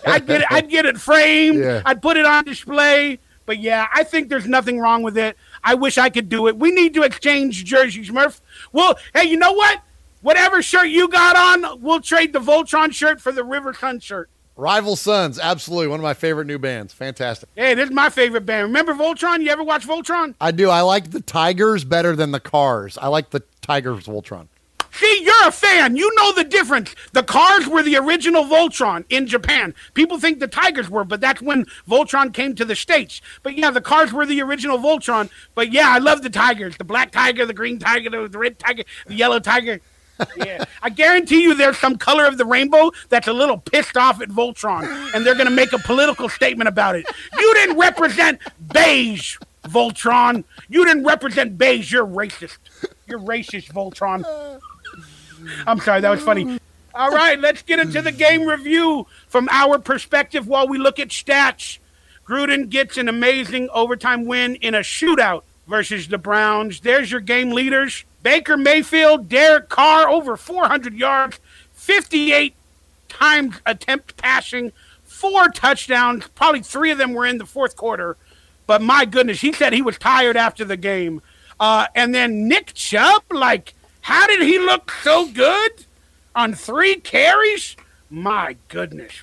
I'd get it framed. Yeah. I'd put it on display. But yeah, I think there's nothing wrong with it. I wish I could do it. We need to exchange jerseys, Murf. Well, hey, you know what? Whatever shirt you got on, we'll trade the Voltron shirt for the River Sun shirt. Rival Sons, absolutely. One of my favorite new bands. Fantastic. Hey, this is my favorite band. Remember Voltron? You ever watch Voltron? I do. I like the Tigers better than the Cars. I like the Tigers Voltron. See, you're a fan. You know the difference. The cars were the original Voltron in Japan. People think the Tigers were, but that's when Voltron came to the States. But yeah, the cars were the original Voltron. But yeah, I love the Tigers. The black tiger, the green tiger, the red tiger, the yellow tiger. Yeah, I guarantee you there's some color of the rainbow that's a little pissed off at Voltron, and they're going to make a political statement about it. You didn't represent beige, Voltron. You didn't represent beige. You're racist. You're racist, Voltron. I'm sorry, that was funny. All right, let's get into the game review from our perspective while we look at stats. Gruden gets an amazing overtime win in a shootout versus the Browns. There's your game leaders. Baker Mayfield, Derek Carr, over 400 yards, 58 times attempt passing, 4 touchdowns. Probably 3 of them were in the fourth quarter. But my goodness, he said he was tired after the game. And then Nick Chubb, how did he look so good on 3 carries? My goodness.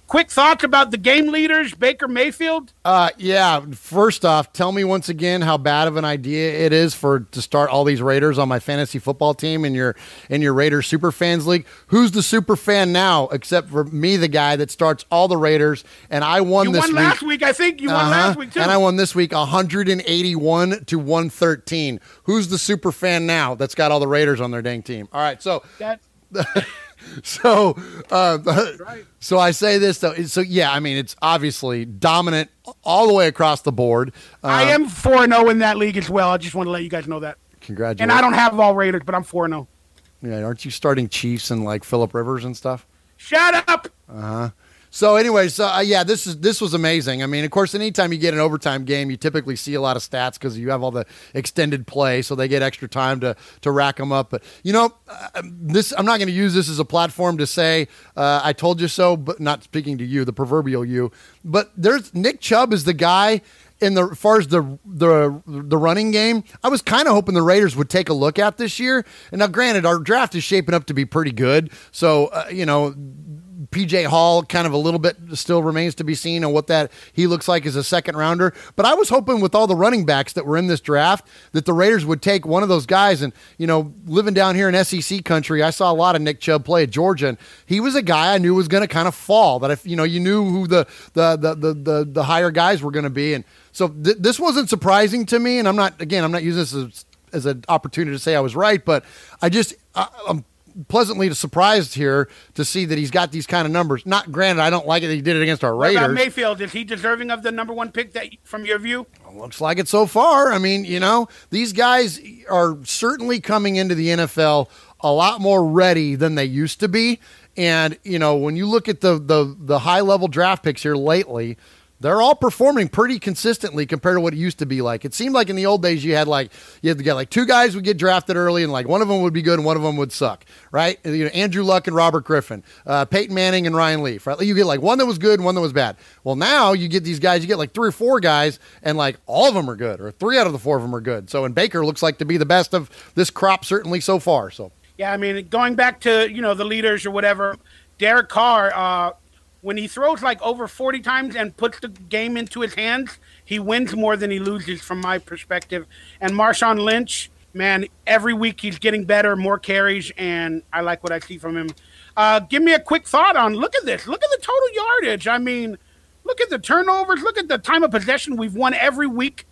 Quick thoughts about the game leaders, Baker Mayfield? Yeah. First off, tell me once again how bad of an idea it is to start all these Raiders on my fantasy football team in your Raiders Super Fans League. Who's the super fan now, except for me, the guy that starts all the Raiders? And I won this week. You won last week, I think. You won last week, too. And I won this week 181 to 113. Who's the super fan now that's got all the Raiders on their dang team? All right, so... So I say this though. So yeah, I mean it's obviously dominant all the way across the board. I am 4-0 in that league as well. I just want to let you guys know that. Congratulations. And I don't have all Raiders, but I'm 4-0. Yeah, aren't you starting Chiefs and Phillip Rivers and stuff? Shut up. So anyways, this was amazing. I mean, of course, anytime you get an overtime game, you typically see a lot of stats because you have all the extended play, so they get extra time to rack them up. But I'm not going to use this as a platform to say I told you so, but not speaking to you, the proverbial you. But there's Nick Chubb is the guy. As far as the running game, I was kind of hoping the Raiders would take a look at this year. And now, granted, our draft is shaping up to be pretty good, so PJ Hall kind of a little bit still remains to be seen on what that he looks like as a second rounder. But I was hoping with all the running backs that were in this draft that the Raiders would take one of those guys. And, living down here in SEC country, I saw a lot of Nick Chubb play at Georgia, and he was a guy I knew was going to kind of fall, that if, you knew who the higher guys were going to be. And so this wasn't surprising to me. And I'm not using this as an opportunity to say I was right, but I'm pleasantly surprised here to see that he's got these kind of numbers. Not granted, I don't like it that he did it against our Raiders. What about Mayfield? Is he deserving of the number 1 pick from your view? Looks like it so far. I mean, these guys are certainly coming into the NFL a lot more ready than they used to be. And, when you look at the high-level draft picks here lately, they're all performing pretty consistently compared to what it used to be like. It seemed like in the old days you had to get 2 guys would get drafted early, and one of them would be good and one of them would suck, right? Andrew Luck and Robert Griffin, Peyton Manning and Ryan Leaf, right? You get one that was good and one that was bad. Well, now you get these guys, you get 3 or 4 guys, and all of them are good, or 3 out of the 4 of them are good. So, and Baker looks like to be the best of this crop certainly so far. So, yeah, I mean, going back to the leaders or whatever, Derek Carr. When he throws over 40 times and puts the game into his hands, he wins more than he loses from my perspective. And Marshawn Lynch, man, every week he's getting better, more carries, and I like what I see from him. Give me a quick thought on, look at this. Look at the total yardage. I mean, look at the turnovers. Look at the time of possession. We've won every week,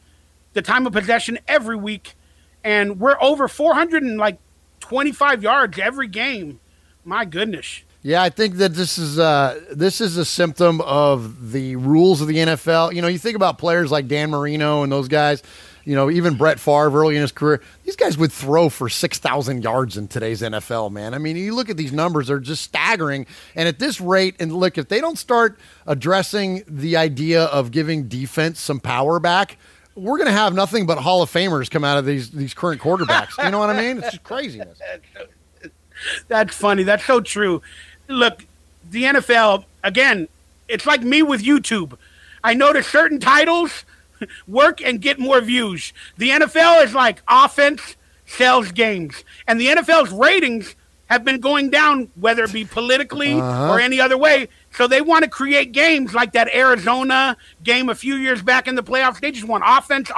the time of possession every week, and we're over 425 yards every game. My goodness. Yeah, I think that this is a symptom of the rules of the NFL. You think about players like Dan Marino and those guys, even Brett Favre early in his career. These guys would throw for 6,000 yards in today's NFL, man. I mean, you look at these numbers, they're just staggering. And at this rate, and look, if they don't start addressing the idea of giving defense some power back, we're going to have nothing but Hall of Famers come out of these current quarterbacks. You know what I mean? It's just craziness. That's funny. That's so true. Look, the NFL, again, it's like me with YouTube. I notice certain titles work and get more views. The NFL is like offense sells games. And the NFL's ratings have been going down, whether it be politically or any other way. So they want to create games like that Arizona game a few years back in the playoffs. They just want offense.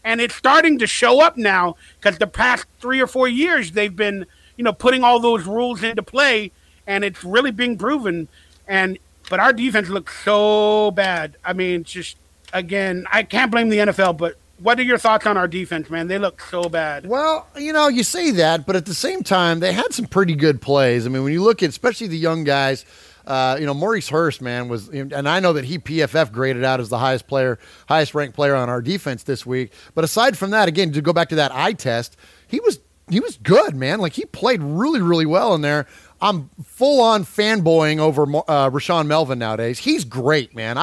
And it's starting to show up now because the past 3 or 4 years they've been, putting all those rules into play, and it's really being proven. But our defense looks so bad. I mean, just, again, I can't blame the NFL, but what are your thoughts on our defense, man? They look so bad. Well, you say that, but at the same time, they had some pretty good plays. I mean, when you look at especially the young guys, Maurice Hurst, man, was, and I know that he PFF graded out as the highest ranked player on our defense this week. But aside from that, again, to go back to that eye test, he was good, man. Like, he played really, really well in there. I'm full on fanboying over Rashawn Melvin nowadays. He's great, man.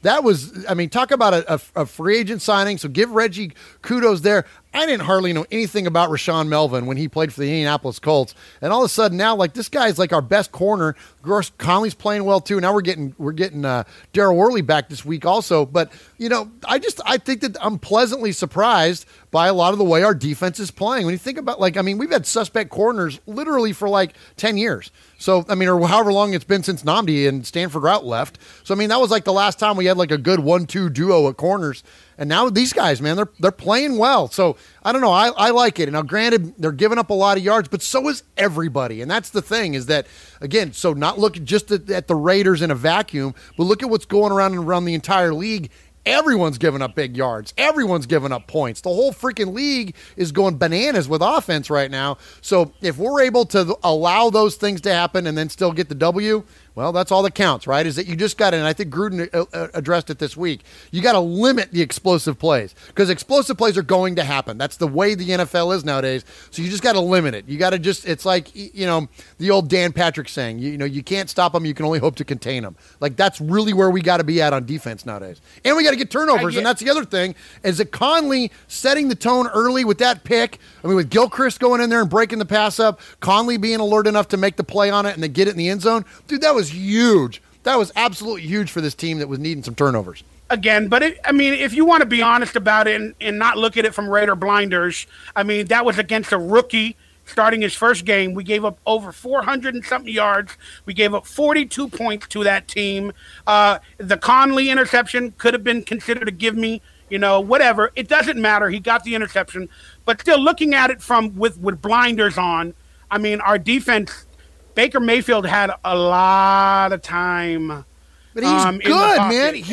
Talk about a free agent signing. So give Reggie kudos there. I didn't hardly know anything about Rashawn Melvin when he played for the Indianapolis Colts, and all of a sudden now, like, this guy's like our best corner. Of course, Conley's playing well too. Now we're getting Darryl Worley back this week also. But I think that I'm pleasantly surprised by a lot of the way our defense is playing. When you think about, we've had suspect corners literally for like 10 years. So, or however long it's been since Nnamdi and Stanford Route left. So, that was like the last time we had like a good 1-2 duo at corners. And now these guys, man, they're playing well. So, I don't know. I like it. And now, granted, they're giving up a lot of yards, but so is everybody. And that's the thing is that, again, so not looking just at the Raiders in a vacuum, but look at what's going around the entire league. Everyone's giving up big yards. Everyone's giving up points. The whole freaking league is going bananas with offense right now. So if we're able to allow those things to happen and then still get the W, well, that's all that counts, right? Is that you just got to, and I think Gruden addressed it this week, you got to limit the explosive plays because explosive plays are going to happen. That's the way the NFL is nowadays. So you just got to limit it. You got to it's like, the old Dan Patrick saying, you can't stop them. You can only hope to contain them. Like, that's really where we got to be at on defense nowadays. And we got to get turnovers. And that's the other thing is that Conley setting the tone early with that pick. With Gilchrist going in there and breaking the pass up, Conley being alert enough to make the play on it and then get it in the end zone. Dude, that was huge. That was absolutely huge for this team that was needing some turnovers. Again, but if you want to be honest about it and not look at it from Raider blinders, that was against a rookie starting his first game. We gave up over 400 and something yards. We gave up 42 points to that team. The Conley interception could have been considered a give me, whatever. It doesn't matter. He got the interception. But still looking at it with blinders on, our defense, Baker Mayfield had a lot of time. But he's good, man.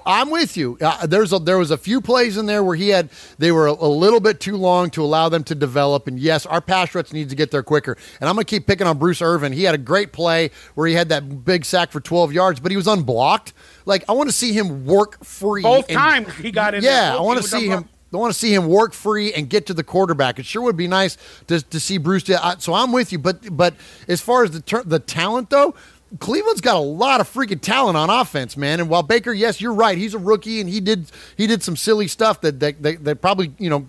I'm with you. There was a few plays in there where they were a little bit too long to allow them to develop. And yes, our pass rush needs to get there quicker. And I'm going to keep picking on Bruce Irvin. He had a great play where he had that big sack for 12 yards, but he was unblocked. Like, I want to see him work free. Both times he got in there. Yeah, I want to see him. I want to see him work free and get to the quarterback. It sure would be nice to see Bruce do that. So I'm with you. But as far as the talent, though, Cleveland's got a lot of freaking talent on offense, man. And while Baker, yes, you're right, he's a rookie and he did some silly stuff that probably at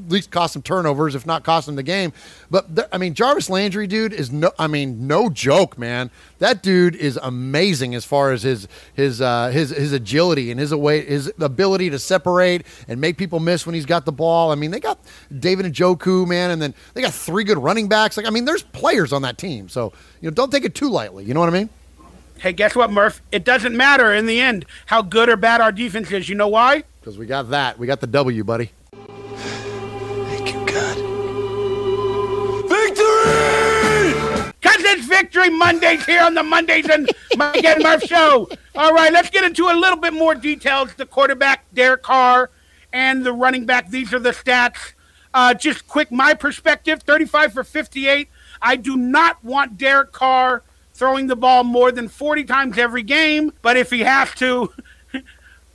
least cost him turnovers, if not cost him the game. But Jarvis Landry, dude, is no joke, man. That dude is amazing as far as his agility and his ability to separate and make people miss when he's got the ball. They got David Njoku, man, and then they got 3 good running backs. There's players on that team, so don't take it too lightly. You know what I mean? Hey, guess what, Murph? It doesn't matter in the end how good or bad our defense is. You know why? Because we got that. We got the W, buddy. Thank you, God. Victory! Because it's Victory Mondays here on the Mondays and Mikey and Murph show. All right, let's get into a little bit more details. The quarterback, Derek Carr, and the running back. These are the stats. Just quick, my perspective, 35 for 58. I do not want Derek Carr throwing the ball more than 40 times every game, but if he has to,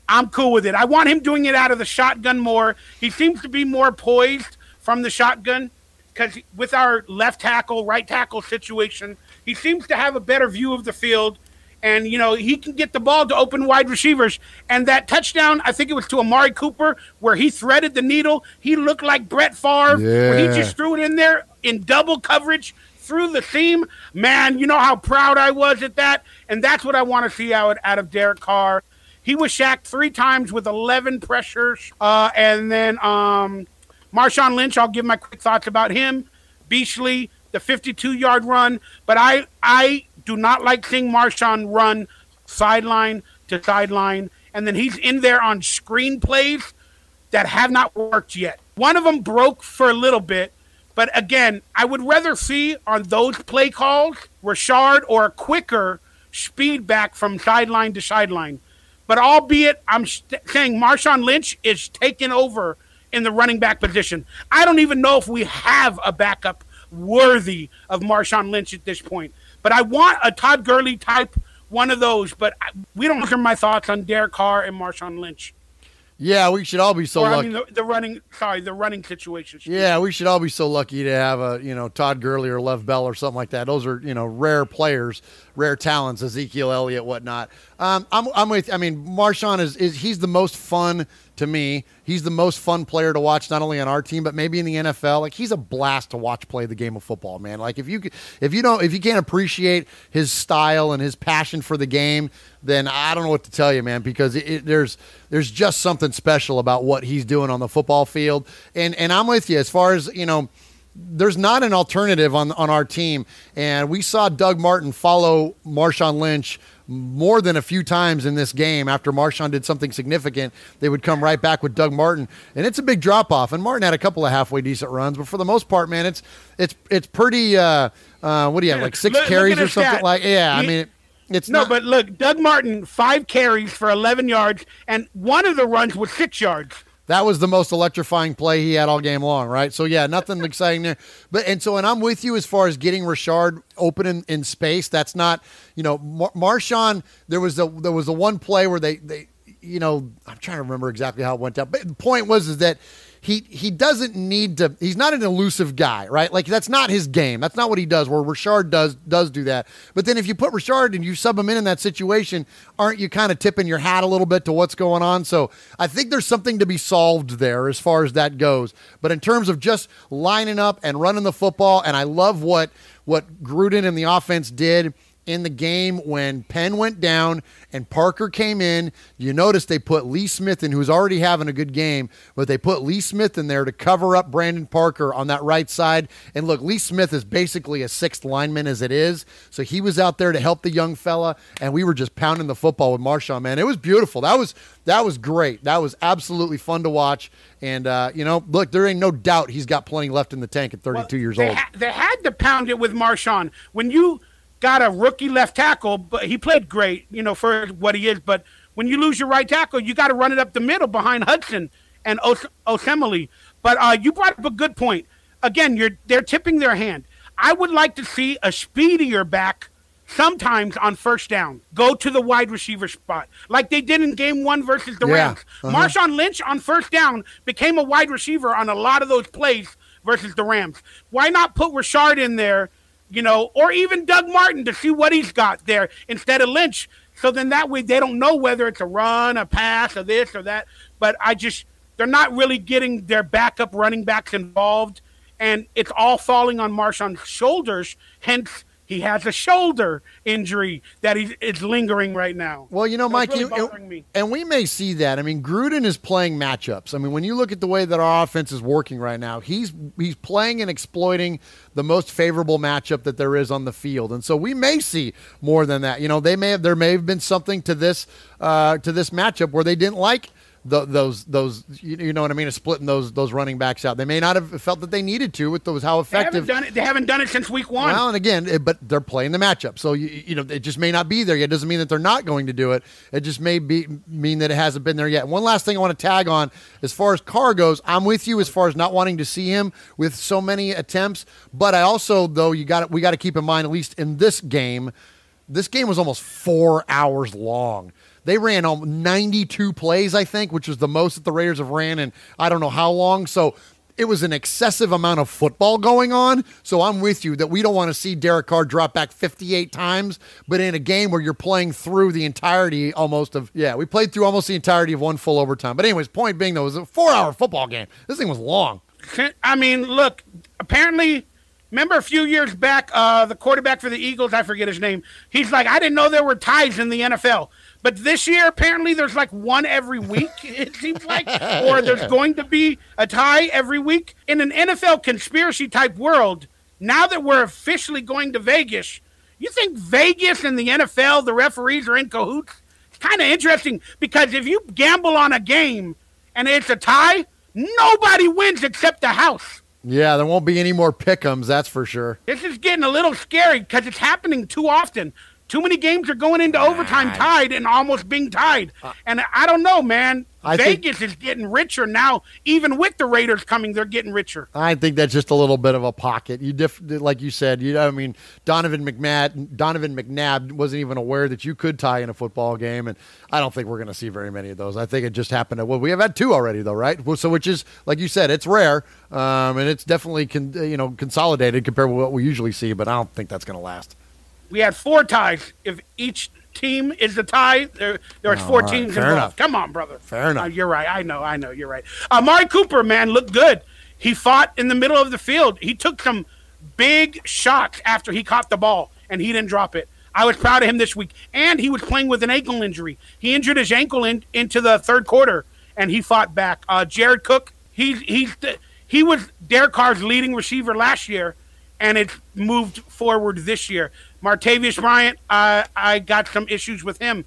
I'm cool with it. I want him doing it out of the shotgun more. He seems to be more poised from the shotgun because with our left tackle, right tackle situation, he seems to have a better view of the field, and, he can get the ball to open wide receivers. And that touchdown, I think it was to Amari Cooper, where he threaded the needle, he looked like Brett Favre, where he just threw it in there in double coverage, through the seam. Man, you know how proud I was at that? And that's what I want to see out of Derek Carr. He was sacked 3 times with 11 pressures. And then Marshawn Lynch, I'll give my quick thoughts about him. Beasley, the 52-yard run. But I do not like seeing Marshawn run sideline to sideline. And then he's in there on screen plays. that have not worked yet. One of them broke for a little bit, but again, I would rather see on those play calls Rashard or a quicker speed back from sideline to sideline. But albeit I'm saying Marshawn Lynch is taking over in the running back position. I don't even know if we have a backup worthy of Marshawn Lynch at this point. But I want a Todd Gurley type, one of those. But we don't hear my thoughts on Derek Carr and Marshawn Lynch. Yeah, we should all be so lucky. I mean, the running situation. Yeah, we should all be so lucky to have a, Todd Gurley or Lev Bell or something like that. Those are, rare players, rare talents, Ezekiel Elliott, whatnot. I'm with, Marshawn is he's the most fun to me. He's the most fun player to watch, not only on our team, but maybe in the NFL. Like, he's a blast to watch play the game of football, man. Like, if you can't appreciate his style and his passion for the game, then I don't know what to tell you, man, because there's just something special about what he's doing on the football field. And I'm with you as far as, there's not an alternative on our team. And we saw Doug Martin follow Marshawn Lynch more than a few times in this game. After Marshawn did something significant, they would come right back with Doug Martin, and it's a big drop off. And Martin had a couple of halfway decent runs, but for the most part, man, it's pretty. What do you have, like 6 carries or something? Like, yeah, it's no, but look, Doug Martin 5 carries for 11 yards, and one of the runs was 6 yards. That was the most electrifying play he had all game long, right? So, yeah, nothing exciting there. And I'm with you as far as getting Rashard open in space. That's not, Marshawn, there was the one play where they I'm trying to remember exactly how it went down. But the point is that he doesn't need to – he's not an elusive guy, right? Like, that's not his game. That's not what he does, where Rashard does do that. But then if you put Rashard and you sub him in that situation, aren't you kind of tipping your hat a little bit to what's going on? So I think there's something to be solved there as far as that goes. But in terms of just lining up and running the football, and I love what Gruden and the offense did in the game when Penn went down and Parker came in. You notice they put Lee Smith in, who's already having a good game, but they put Lee Smith in there to cover up Brandon Parker on that right side. And look, Lee Smith is basically a 6th lineman as it is, so he was out there to help the young fella, and we were just pounding the football with Marshawn, man. It was beautiful. That was great. That was absolutely fun to watch. And, look, there ain't no doubt he's got plenty left in the tank at 32 years old. They had to pound it with Marshawn. When you got a rookie left tackle, but he played great, for what he is. But when you lose your right tackle, you got to run it up the middle behind Hudson and Osemele. But you brought up a good point. Again, they're tipping their hand. I would like to see a speedier back sometimes on first down. Go to the wide receiver spot, like they did in game 1 versus the Rams. Marshawn Lynch on first down became a wide receiver on a lot of those plays versus the Rams. Why not put Rashard in there, or even Doug Martin to see what he's got there instead of Lynch. So then that way they don't know whether it's a run, a pass, or this or that. But they're not really getting their backup running backs involved. And it's all falling on Marshawn's shoulders. Hence, he has a shoulder injury that is lingering right now. Well, Mikey, really and we may see that. Gruden is playing matchups. When you look at the way that our offense is working right now, he's playing and exploiting the most favorable matchup that there is on the field. And so we may see more than that. There may have been something to this matchup where they didn't like those you know what I mean, splitting those running backs out. They may not have felt that they needed to with those, how effective. They haven't done it since week 1. Well, and again, but they're playing the matchup, so it just may not be there yet. It doesn't mean that they're not going to do it. It just may mean that it hasn't been there yet. And one last thing I want to tag on as far as Carr goes, I'm with you as far as not wanting to see him with so many attempts. But I also, though, we got to keep in mind, at least in this game was almost 4 hours long. They ran 92 plays, I think, which was the most that the Raiders have ran in I don't know how long. So it was an excessive amount of football going on. So I'm with you that we don't want to see Derek Carr drop back 58 times, but in a game where you're playing through the entirety we played through almost the entirety of one full overtime. But anyways, point being, though, it was a 4-hour football game. This thing was long. Look, apparently, remember a few years back, the quarterback for the Eagles, I forget his name, he's like, I didn't know there were ties in the NFL. But this year, apparently, there's like one every week, it seems like, or there's going to be a tie every week. In an NFL conspiracy-type world, now that we're officially going to Vegas, you think Vegas and the NFL, the referees, are in cahoots? It's kind of interesting, because if you gamble on a game and it's a tie, nobody wins except the house. Yeah, there won't be any more pick'ems, that's for sure. This is getting a little scary because it's happening too often. Too many games are going into overtime tied and almost being tied. And I don't know, man. Vegas is getting richer now. Even with the Raiders coming, they're getting richer. I think that's just a little bit of a pocket. Like you said, Donovan McNabb wasn't even aware that you could tie in a football game, and I don't think we're going to see very many of those. I think it just happened. We have had 2 already, though, right? So, which is, like you said, it's rare, and it's definitely consolidated compared to what we usually see. But I don't think that's going to last. We had 4 ties. If each team is the tie, there's 4 teams involved. Enough. Come on, brother. Fair enough. You're right. I know. You're right. Amari Cooper, man, looked good. He fought in the middle of the field. He took some big shots after he caught the ball, and he didn't drop it. I was proud of him this week. And he was playing with an ankle injury. He injured his ankle into the third quarter, and he fought back. Jared Cook, he was Derek Carr's leading receiver last year, and it's moved forward this year. Martavius Bryant, I got some issues with him.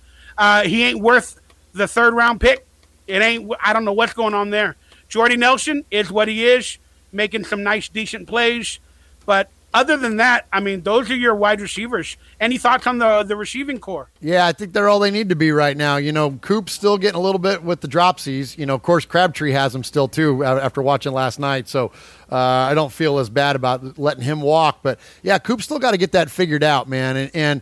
He ain't worth the 3rd-round pick. It ain't. I don't know what's going on there. Jordy Nelson is what he is, making some nice, decent plays. But other than that, I mean, those are your wide receivers. Any thoughts on the receiving core? Yeah, I think they're all they need to be right now. Coop's still getting a little bit with the dropsies. Of course, Crabtree has them still, too, after watching last night. So I don't feel as bad about letting him walk. But, yeah, Coop's still got to get that figured out, man. And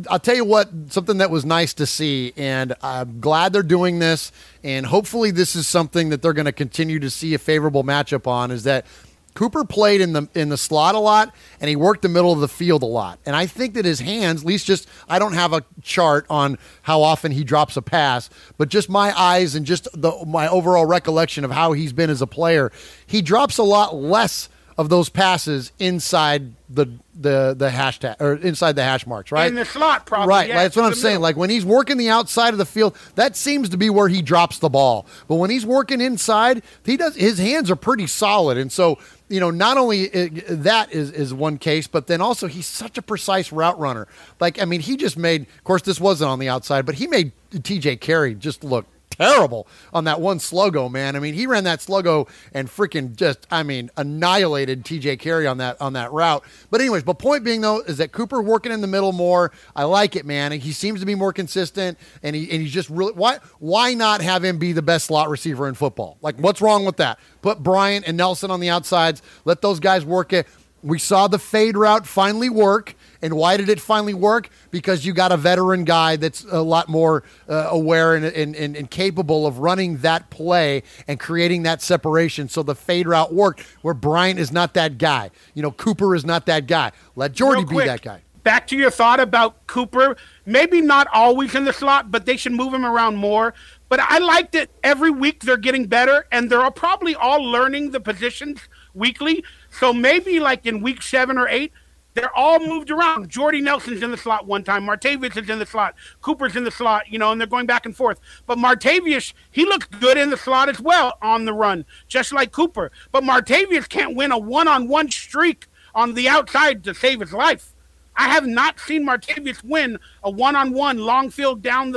I'll tell you what, something that was nice to see, and I'm glad they're doing this, and hopefully this is something that they're going to continue to see a favorable matchup on, is that Cooper played in the slot a lot, and he worked the middle of the field a lot. And I think that his hands, at least I don't have a chart on how often he drops a pass, but just my eyes and just my overall recollection of how he's been as a player, he drops a lot less of those passes inside the hashtag or inside the hash marks, right? In the slot, probably. Right, yeah, that's what I'm saying. Like when he's working the outside of the field, that seems to be where he drops the ball. But when he's working inside, his hands are pretty solid, and so not only that is one case, but then also he's such a precise route runner. Like, I mean, he just made. Of course, this wasn't on the outside, but he made T.J. Carey just look terrible on that one sluggo, man. I mean, he ran that sluggo and freaking annihilated TJ Carey on that route. But anyways, point being though is that Cooper working in the middle more. I like it, man. And he seems to be more consistent, and he's just really why not have him be the best slot receiver in football? Like, what's wrong with that? Put Bryant and Nelson on the outsides. Let those guys work it. We saw the fade route finally work. And why did it finally work? Because you got a veteran guy that's a lot more aware and capable of running that play and creating that separation. So the fade route worked, where Bryant is not that guy. Cooper is not that guy. Let Jordy be that guy. Back to your thought about Cooper, maybe not always in the slot, but they should move him around more. But I like that every week they're getting better, and they're probably all learning the positions weekly. So maybe like in week 7 or 8, they're all moved around. Jordy Nelson's in the slot one time. Martavius is in the slot. Cooper's in the slot, and they're going back and forth. But Martavius, he looks good in the slot as well on the run, just like Cooper. But Martavius can't win a one-on-one streak on the outside to save his life. I have not seen Martavius win a one-on-one long field down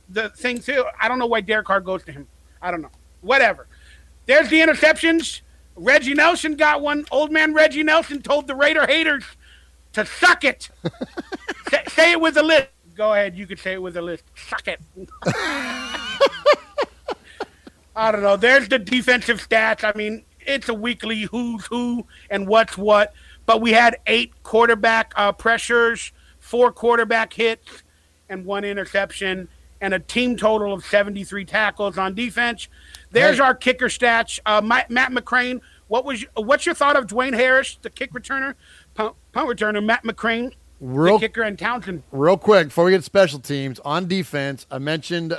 the thing too. I don't know why Derek Carr goes to him. I don't know. Whatever. There's the interceptions. Reggie Nelson got one. Old man Reggie Nelson told the Raider haters to suck it. Say it with a list. Go ahead. You could say it with a list. Suck it. I don't know. There's the defensive stats. I mean, it's a weekly who's who and what's what. But we had 8 quarterback pressures, 4 quarterback hits, and 1 interception, and a team total of 73 tackles on defense. There's our kicker stats. Matt McCrane, what's your thought of Dwayne Harris, the kick returner, punt returner, Matt McCrane, the kicker, and Townsend? Real quick, before we get to special teams, on defense, I mentioned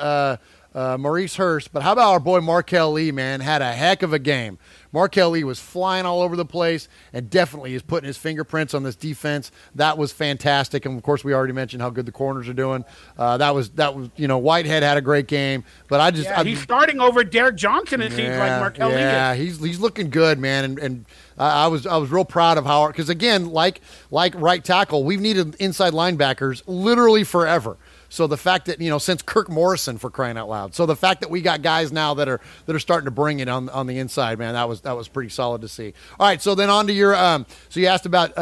Maurice Hurst, but how about our boy Markel Lee, man? Had a heck of a game. Markel Lee was flying all over the place and definitely is putting his fingerprints on this defense. That was fantastic. And, of course, we already mentioned how good the corners are doing. That was Whitehead had a great game. But he's starting over Derek Johnson, it seems like Markel Lee is. Yeah, he's looking good, man. And I was real proud of how – because, again, like right tackle, we've needed inside linebackers literally forever. So the fact that, since Kirk Morrison, for crying out loud. So the fact that we got guys now that are starting to bring it on the inside, man, that was pretty solid to see. All right, so then on to your so you asked about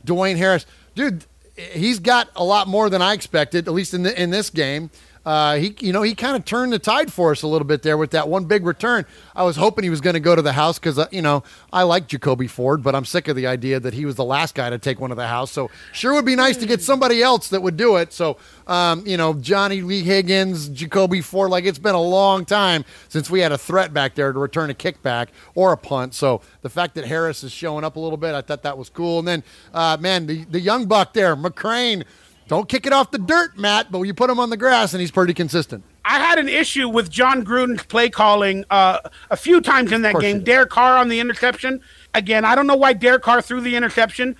Dwayne Harris. Dude, he's got a lot more than I expected, at least in this game. He kind of turned the tide for us a little bit there with that one big return. I was hoping he was going to go to the house because, I like Jacoby Ford, but I'm sick of the idea that he was the last guy to take one to the house. So sure would be nice to get somebody else that would do it. So, Johnny Lee Higgins, Jacoby Ford, it's been a long time since we had a threat back there to return a kickback or a punt. So the fact that Harris is showing up a little bit, I thought that was cool. And then, the young buck there, McCrane, don't kick it off the dirt, Matt, but you put him on the grass, and he's pretty consistent. I had an issue with John Gruden's play calling a few times in that game. Derek Carr on the interception. Again, I don't know why Derek Carr threw the interception.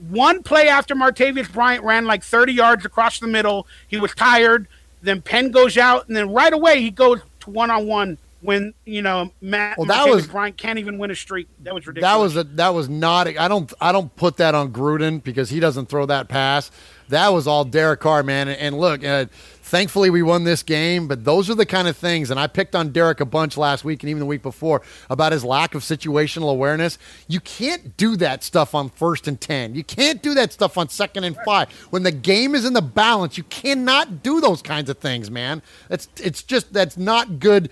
One play after Martavis Bryant ran 30 yards across the middle. He was tired. Then Penn goes out, and then right away he goes to one-on-one when, Martavis Bryant can't even win a streak. That was ridiculous. That was not – I don't put that on Gruden because he doesn't throw that pass. That was all Derek Carr, man. And look, thankfully we won this game, but those are the kind of things, and I picked on Derek a bunch last week and even the week before about his lack of situational awareness. You can't do that stuff on 1st and 10. You can't do that stuff on 2nd and 5. When the game is in the balance, you cannot do those kinds of things, man. That's not good.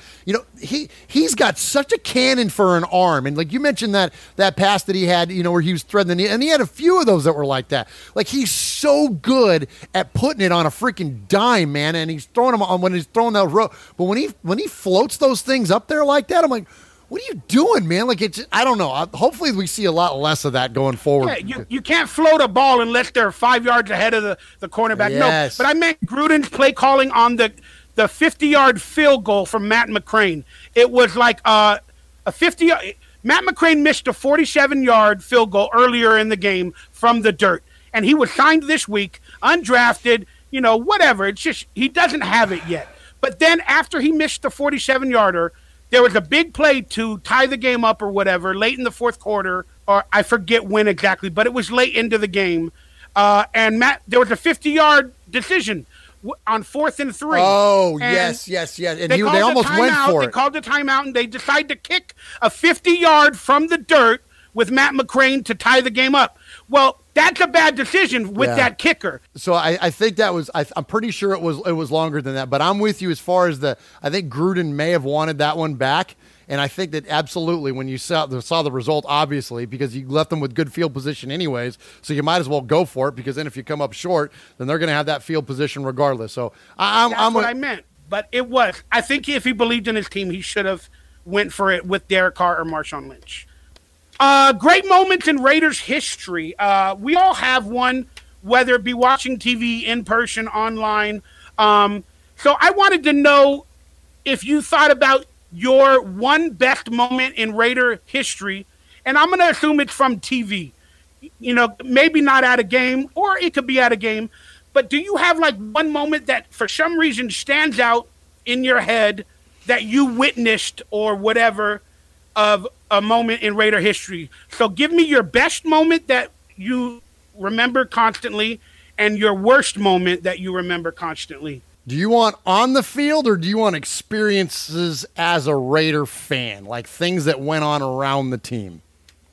He's got such a cannon for an arm, and like you mentioned that pass that he had, where he was threading the knee, and he had a few of those that were like that. He's so good at putting it on a freaking dime, man, and he's throwing them on when he's throwing that rope. But when he floats those things up there like that, I'm like, what are you doing, man? I don't know. Hopefully we see a lot less of that going forward. Yeah, you can't float a ball unless they're 5 yards ahead of the cornerback. Yes. No, but I meant Gruden's play calling on the 50-yard field goal from Matt McCrane. It was like a 50. Matt McCrane missed a 47-yard field goal earlier in the game from the dirt. And he was signed this week, undrafted, whatever. It's just he doesn't have it yet. But then after he missed the 47-yarder, there was a big play to tie the game up or whatever, late in the fourth quarter, or I forget when exactly, but it was late into the game. And there was a 50-yard decision on 4th and 3. Oh, yes. And they almost went for it. They called the timeout, and they decided to kick a 50-yard from the dirt with Matt McCrane to tie the game up. Well, that's a bad decision with that kicker. So I think that was I'm pretty sure it was longer than that. But I'm with you as far as I think Gruden may have wanted that one back. And I think that absolutely when you saw the result, obviously, because you left them with good field position anyways, so you might as well go for it because then if you come up short, then they're going to have that field position regardless. So that's what I meant. But I think if he believed in his team, he should have went for it with Derek Carr or Marshawn Lynch. Great moments in Raiders history. We all have one, whether it be watching TV, in person, online. So I wanted to know if you thought about your one best moment in Raider history, and I'm going to assume it's from TV. Maybe not at a game, or it could be at a game, but do you have one moment that for some reason stands out in your head that you witnessed or whatever of a moment in Raider history? So give me your best moment that you remember constantly and your worst moment that you remember constantly. Do you want on the field or do you want experiences as a Raider fan, like things that went on around the team?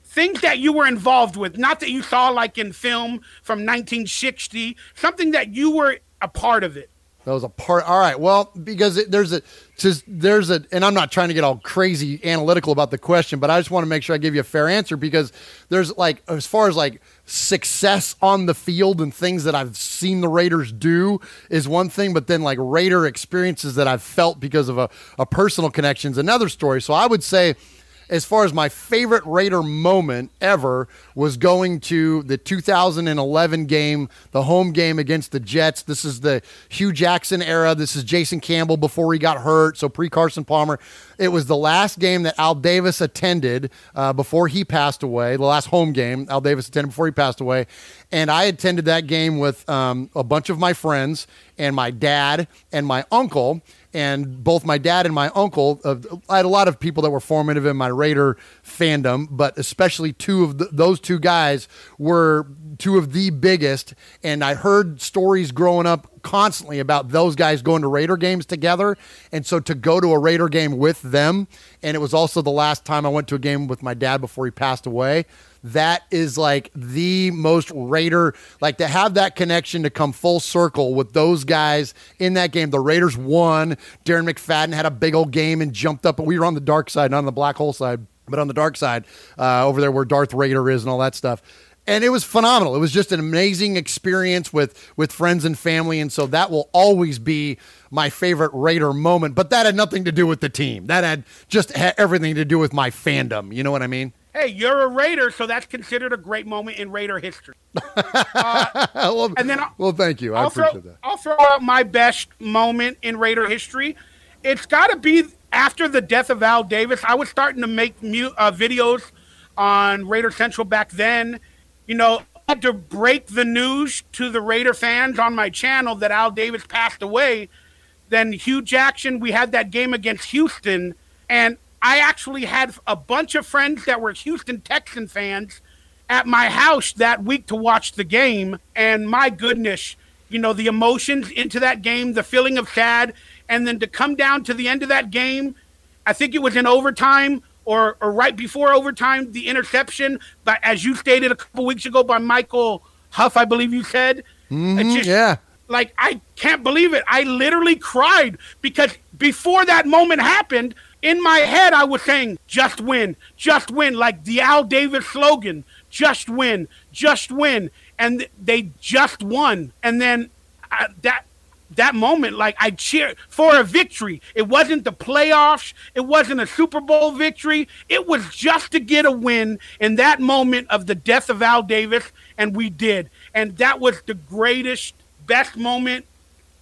Things that you were involved with, not that you saw in film from 1960, something that you were a part of it. That was a part. All right. Well, because there's a, and I'm not trying to get all crazy analytical about the question, but I just want to make sure I give you a fair answer because there's as far as success on the field and things that I've seen the Raiders do is one thing, but then Raider experiences that I've felt because of a personal connection is another story. So I would say, as far as my favorite Raider moment ever was going to the 2011 game, the home game against the Jets. This is the Hugh Jackson era. This is Jason Campbell before he got hurt, so pre-Carson Palmer. It was the last game that Al Davis attended before he passed away, the last home game Al Davis attended before he passed away. And I attended that game with a bunch of my friends and my dad and my uncle. And both my dad and my uncle, I had a lot of people that were formative in my Raider fandom, but especially those two guys were two of the biggest. And I heard stories growing up constantly about those guys going to Raider games together. And so to go to a Raider game with them, and it was also the last time I went to a game with my dad before he passed away. That is like the most Raider, like to have that connection to come full circle with those guys in that game. The Raiders won. Darren McFadden had a big old game and jumped up, and we were on the dark side, not on the black hole side, but on the dark side over there where Darth Raider is and all that stuff. And it was phenomenal. It was just an amazing experience with friends and family. And so that will always be my favorite Raider moment. But that had nothing to do with the team. That had just everything to do with my fandom. You know what I mean? Hey, you're a Raider, so that's considered a great moment in Raider history. Well, thank you. I appreciate that. I'll throw out my best moment in Raider history. It's got to be after the death of Al Davis. I was starting to make videos on Raider Central back then. You know, I had to break the news to the Raider fans on my channel that Al Davis passed away. Then Hugh Jackson, we had that game against Houston, and I actually had a bunch of friends that were Houston Texan fans at my house that week to watch the game. And my goodness, you know, the emotions into that game, the feeling of sad, and then to come down to the end of that game, I think it was in overtime or right before overtime, the interception, but as you stated a couple weeks ago by Michael Huff, I believe you said. Yeah. Like, I can't believe it. I literally cried because before that moment happened, in my head, I was saying, just win, like the Al Davis slogan, just win. And they just won. And then that moment, like, I cheered for a victory. It wasn't the playoffs. It wasn't a Super Bowl victory. It was just to get a win in that moment of the death of Al Davis, and we did. And that was the greatest, best moment,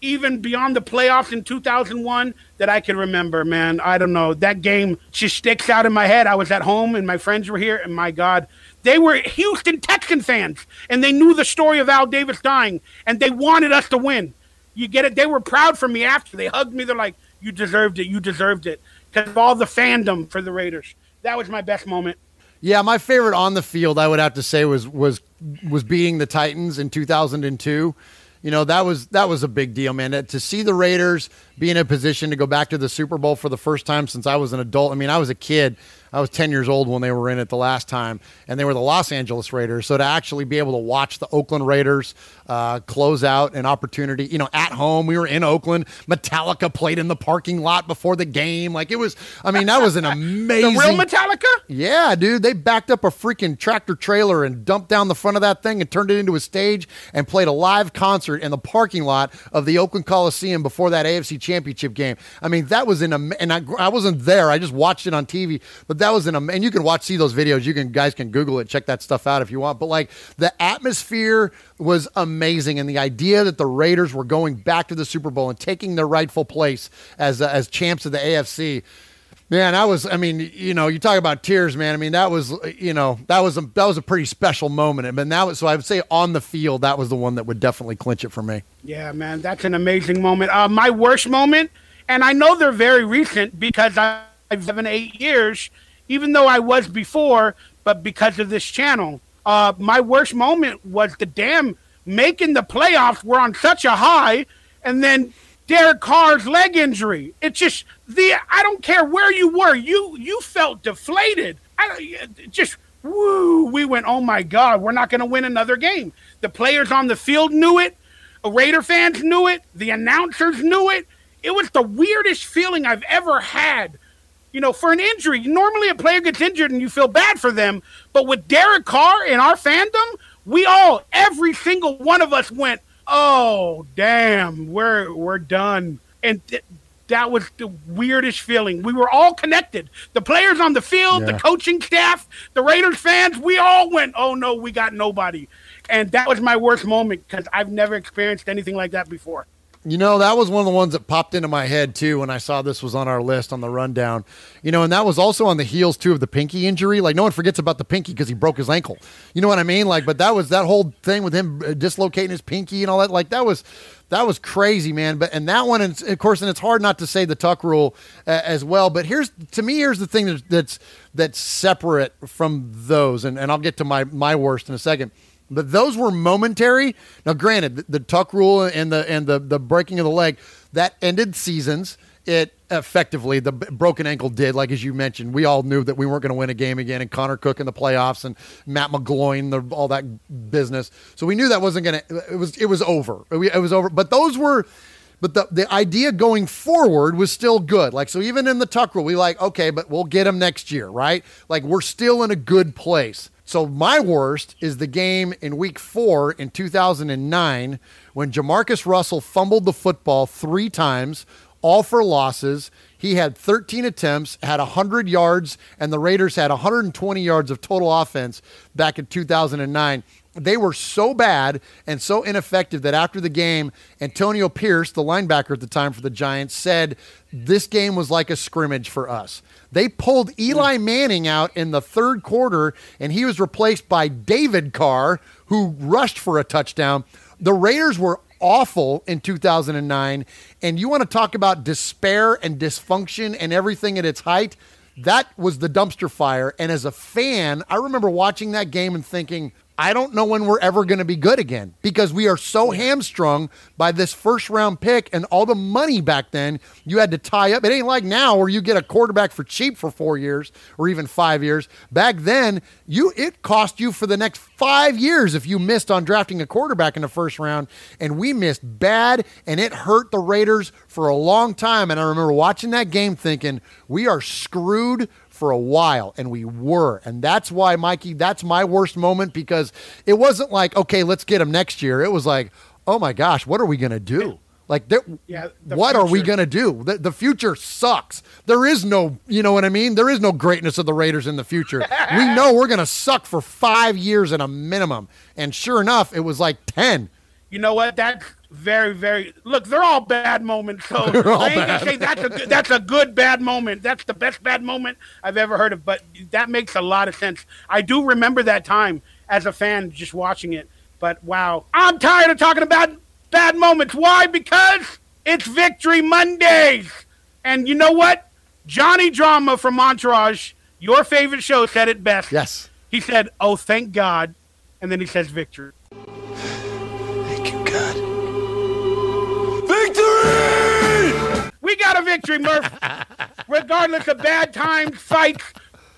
even beyond the playoffs in 2001, that I can remember, man. I don't know. That game just sticks out in my head. I was at home, and my friends were here, and my God, they were Houston Texan fans, and they knew the story of Al Davis dying, and they wanted us to win. You get it? They were proud for me after. They hugged me. They're like, you deserved it, because of all the fandom for the Raiders. That was my best moment. Yeah, my favorite on the field, I would have to say, was beating the Titans in 2002. You know, that was a big deal, man. To see the Raiders be in a position to go back to the Super Bowl for the first time since I was an adult. I mean, I was a kid. I was 10 years old when they were in it the last time, and they were the Los Angeles Raiders. So to actually be able to watch the Oakland Raiders close out an opportunity, you know, at home, we were in Oakland. Metallica played in the parking lot before the game. Like, it was, I mean, that was an amazing. The real Metallica? Yeah, dude. They backed up a freaking tractor trailer and dumped down the front of that thing and turned it into a stage and played a live concert in the parking lot of the Oakland Coliseum before that AFC Championship game. I mean, that was and I wasn't there. I just watched it on TV, but that was and you can see those videos. Guys can Google it, check that stuff out if you want. But like, the atmosphere was amazing, and the idea that the Raiders were going back to the Super Bowl and taking their rightful place as champs of the AFC. Man, I mean, you know, you talk about tears, man. I mean, that was a pretty special moment. And so I would say on the field, that was the one that would definitely clinch it for me. Yeah, man, that's an amazing moment. My worst moment, and I know they're very recent because I've 7-8 years, even though I was before, but because of this channel. My worst moment was making the playoffs. We're on such a high, and then Derek Carr's leg injury. It's just I don't care where you were, you felt deflated. We went, oh my God, we're not going to win another game. The players on the field knew it. Raider fans knew it. The announcers knew it. It was the weirdest feeling I've ever had. You know, for an injury, normally a player gets injured and you feel bad for them. But with Derek Carr in our fandom, every single one of us went, oh, damn, we're done. And that was the weirdest feeling. We were all connected. The players on the field, the coaching staff, the Raiders fans, we all went, oh, no, we got nobody. And that was my worst moment because I've never experienced anything like that before. You know, that was one of the ones that popped into my head, too, when I saw this was on our list on the rundown. You know, and that was also on the heels, too, of the pinky injury. Like, no one forgets about the pinky because he broke his ankle. You know what I mean? Like, but that was that whole thing with him dislocating his pinky and all that. Like, that was crazy, man. And that one, and of course, and it's hard not to say the Tuck rule as well. But here's the thing that's separate from those. And I'll get to my worst in a second. But those were momentary. Now, granted, the tuck rule and the breaking of the leg, that ended seasons. It effectively, the broken ankle did, like as you mentioned, we all knew that we weren't going to win a game again, and Connor Cook in the playoffs and Matt McGloin, all that business. So we knew that wasn't going to, it was over. It was over. But the idea going forward was still good. Like, so even in the tuck rule, we like, okay, but we'll get him next year, right? Like, we're still in a good place. So my worst is the game in week 4 in 2009 when Jamarcus Russell fumbled the football 3 times, all for losses. He had 13 attempts, had 100 yards, and the Raiders had 120 yards of total offense back in 2009. They were so bad and so ineffective that after the game, Antonio Pierce, the linebacker at the time for the Giants, said this game was like a scrimmage for us. They pulled Eli Manning out in the third quarter, and he was replaced by David Carr, who rushed for a touchdown. The Raiders were awful in 2009, and you want to talk about despair and dysfunction and everything at its height? That was the dumpster fire. And as a fan, I remember watching that game and thinking, I don't know when we're ever going to be good again because we are so hamstrung by this first round pick and all the money back then you had to tie up. It ain't like now where you get a quarterback for cheap for 4 years or even 5 years. Back then, it cost you for the next 5 years if you missed on drafting a quarterback in the first round, and we missed bad, and it hurt the Raiders for a long time. And I remember watching that game thinking, we are screwed for a while, and we were. And that's why, Mikey, that's my worst moment, because it wasn't like, okay, let's get him next year. It was like, oh my gosh, what are we going to do? Like, what are we going to do? The future sucks. There is no, you know what I mean? There is no greatness of the Raiders in the future. We know we're going to suck for 5 years at a minimum. And sure enough, it was like 10. You know what? That's very, very. Look, they're all bad moments. So I ain't gonna say that's a good bad moment. That's the best bad moment I've ever heard of. But that makes a lot of sense. I do remember that time as a fan just watching it. But wow, I'm tired of talking about bad moments. Why? Because it's Victory Mondays. And you know what? Johnny Drama from Entourage, your favorite show, said it best. Yes. He said, "Oh, thank God," and then he says, "Victory." Thank you, God. Victory! We got a victory, Murf. Regardless of bad times, fights,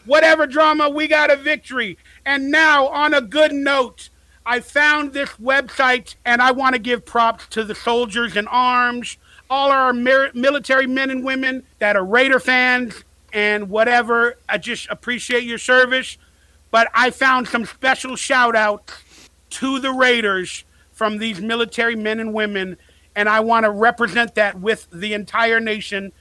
whatever drama, we got a victory. And now, on a good note, I found this website, and I want to give props to the soldiers in arms, all our military men and women that are Raider fans and whatever. I just appreciate your service. But I found some special shout-outs to the Raiders from these military men and women, and I want to represent that with the entire nation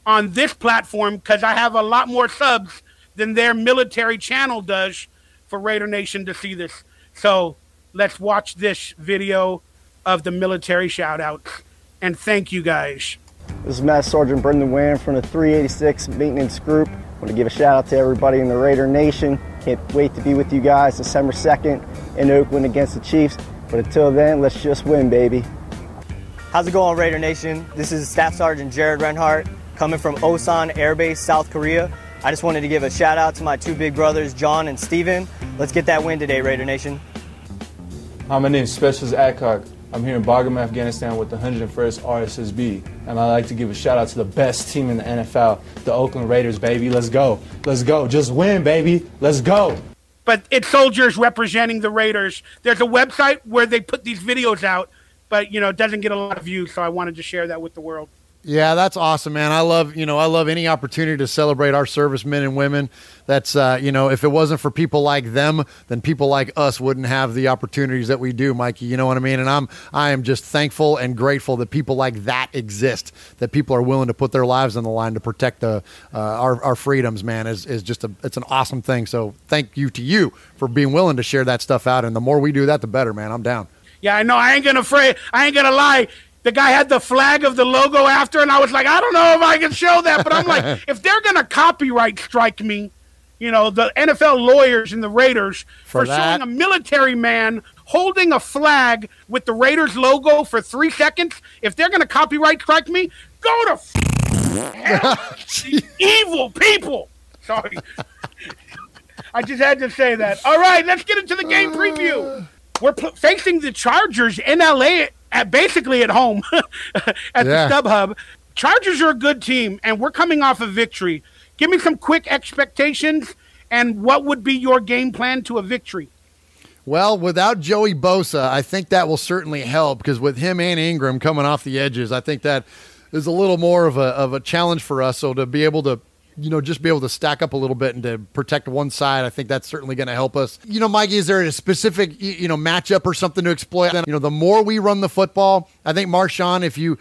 on this platform because I have a lot more subs than their military channel does for Raider Nation to see this. So let's watch this video of the military shout-outs, and thank you guys. This is Master Sergeant Brendan Ware from the 386 Maintenance Group. I want to give a shout-out to everybody in the Raider Nation. Can't wait to be with you guys December 2nd in Oakland against the Chiefs. But until then, let's just win, baby. How's it going, Raider Nation? This is Staff Sergeant Jared Renhart, coming from Osan Air Base, South Korea. I just wanted to give a shout out to my two big brothers, John and Steven. Let's get that win today, Raider Nation. Hi, my name is Specialist Adcock. I'm here in Bagram, Afghanistan with the 101st RSSB. And I'd like to give a shout out to the best team in the NFL, the Oakland Raiders, baby. Let's go. Let's go. Just win, baby. Let's go. But it's soldiers representing the Raiders. There's a website where they put these videos out, but, it doesn't get a lot of views, so I wanted to share that with the world. Yeah, that's awesome, man. I love any opportunity to celebrate our servicemen and women. That's, if it wasn't for people like them, then people like us wouldn't have the opportunities that we do, Mikey. You know what I mean? And I am just thankful and grateful that people like that exist, that people are willing to put their lives on the line to protect our freedoms, man, is just it's an awesome thing. So thank you to you for being willing to share that stuff out. And the more we do that, the better, man. I'm down. Yeah, I know. I ain't going to lie. The guy had the flag of the logo after, and I was like, I don't know if I can show that. But I'm like, if they're going to copyright strike me, the NFL lawyers and the Raiders for showing a military man holding a flag with the Raiders logo for 3 seconds, if they're going to copyright strike me, go to hell. Evil people. Sorry. I just had to say that. All right, let's get into the game preview. we're facing the Chargers in LA basically at home at the StubHub. Chargers are a good team, and we're coming off a victory. Give me some quick expectations, and what would be your game plan to a victory? Well, without Joey Bosa, I think that will certainly help, because with him and Ingram coming off the edges, I think that is a little more of a challenge for us. So to be able to, just be able to stack up a little bit and to protect one side, I think that's certainly going to help us. Mikey, is there a specific, matchup or something to exploit? The more we run the football, I think Marshawn,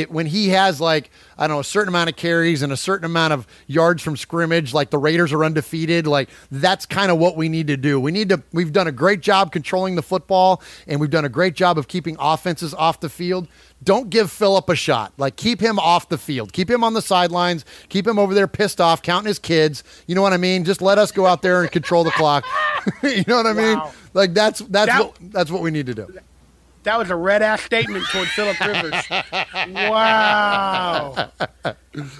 when he has a certain amount of carries and a certain amount of yards from scrimmage, like the Raiders are undefeated, that's kind of what we need to do. We've done a great job controlling the football, and we've done a great job of keeping offenses off the field. Don't give Phillip a shot. Keep him off the field. Keep him on the sidelines. Keep him over there pissed off, counting his kids. You know what I mean? Just let us go out there and control the clock. You know what I mean? That's what we need to do. That was a red-ass statement toward Phillip Rivers. Wow.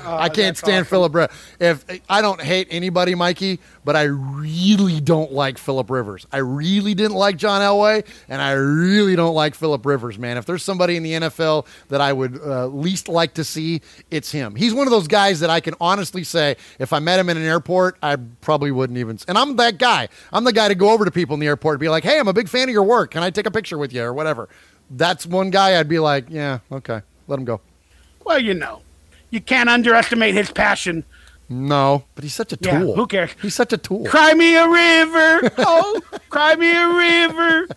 I can't stand Phillip Rivers. I don't hate anybody, Mikey, but I really don't like Phillip Rivers. I really didn't like John Elway, and I really don't like Phillip Rivers, man. If there's somebody in the NFL that I would least like to see, it's him. He's one of those guys that I can honestly say, if I met him in an airport, I probably wouldn't even. And I'm that guy. I'm the guy to go over to people in the airport and be like, hey, I'm a big fan of your work. Can I take a picture with you or whatever? That's one guy I'd be like, yeah, okay, let him go. Well, you can't underestimate his passion. No, but he's such a tool. Yeah, who cares? He's such a tool. Cry me a river. Oh, cry me a river.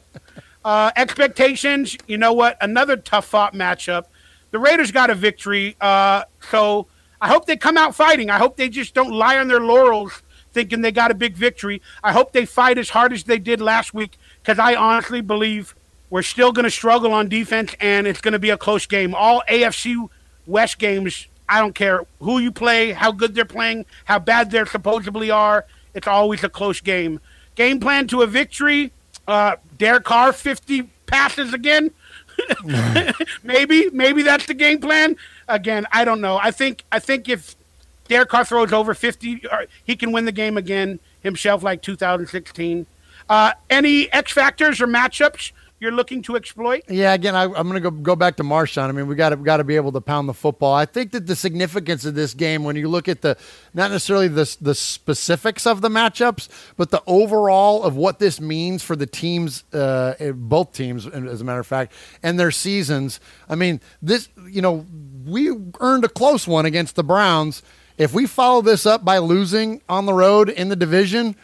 Expectations, you know what? Another tough-fought matchup. The Raiders got a victory, so I hope they come out fighting. I hope they just don't lie on their laurels thinking they got a big victory. I hope they fight as hard as they did last week, because I honestly believe we're still going to struggle on defense, and it's going to be a close game. All AFC West games, I don't care who you play, how good they're playing, how bad they supposedly are, it's always a close game. Game plan to a victory, Derek Carr, 50 passes again. Maybe that's the game plan. Again, I don't know. I think if Derek Carr throws over 50, he can win the game again himself, like 2016. Any X factors or matchups you're looking to exploit? Yeah, again, I'm going to go back to Marshawn. I mean, we got to be able to pound the football. I think that the significance of this game, when you look at not necessarily the specifics of the matchups, but the overall of what this means for the teams, both teams, as a matter of fact, and their seasons. I mean, this, we earned a close one against the Browns. If we follow this up by losing on the road in the division,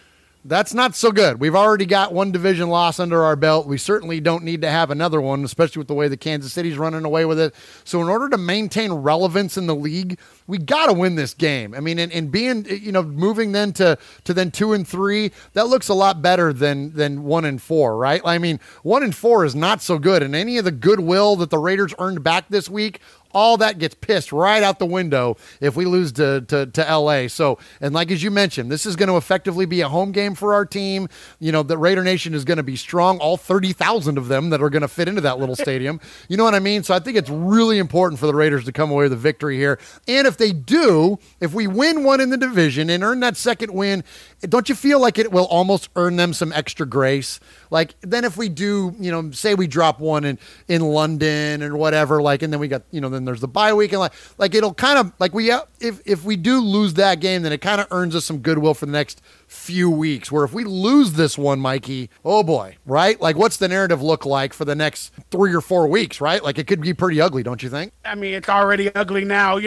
that's not so good. We've already got one division loss under our belt. We certainly don't need to have another one, especially with the way that Kansas City's running away with it. So in order to maintain relevance in the league, we got to win this game. I mean, and being, moving then to then 2-3, that looks a lot better than 1-4, right? I mean, 1-4 is not so good, and any of the goodwill that the Raiders earned back this week, all that gets pissed right out the window if we lose to LA. So, and as you mentioned, this is going to effectively be a home game for our team. The Raider Nation is going to be strong, all 30,000 of them that are going to fit into that little stadium. You know what I mean? So I think it's really important for the Raiders to come away with a victory here. And if they do, if we win one in the division and earn that second win, don't you feel like it will almost earn them some extra grace? Then if we do, say we drop one in London or whatever, and then we got, then there's the bye week, and it'll kind of if we do lose that game, then it kind of earns us some goodwill for the next few weeks. Where if we lose this one, Mikey, oh boy, right? What's the narrative look like for the next 3 or 4 weeks, right? It could be pretty ugly, don't you think? I mean, it's already ugly now,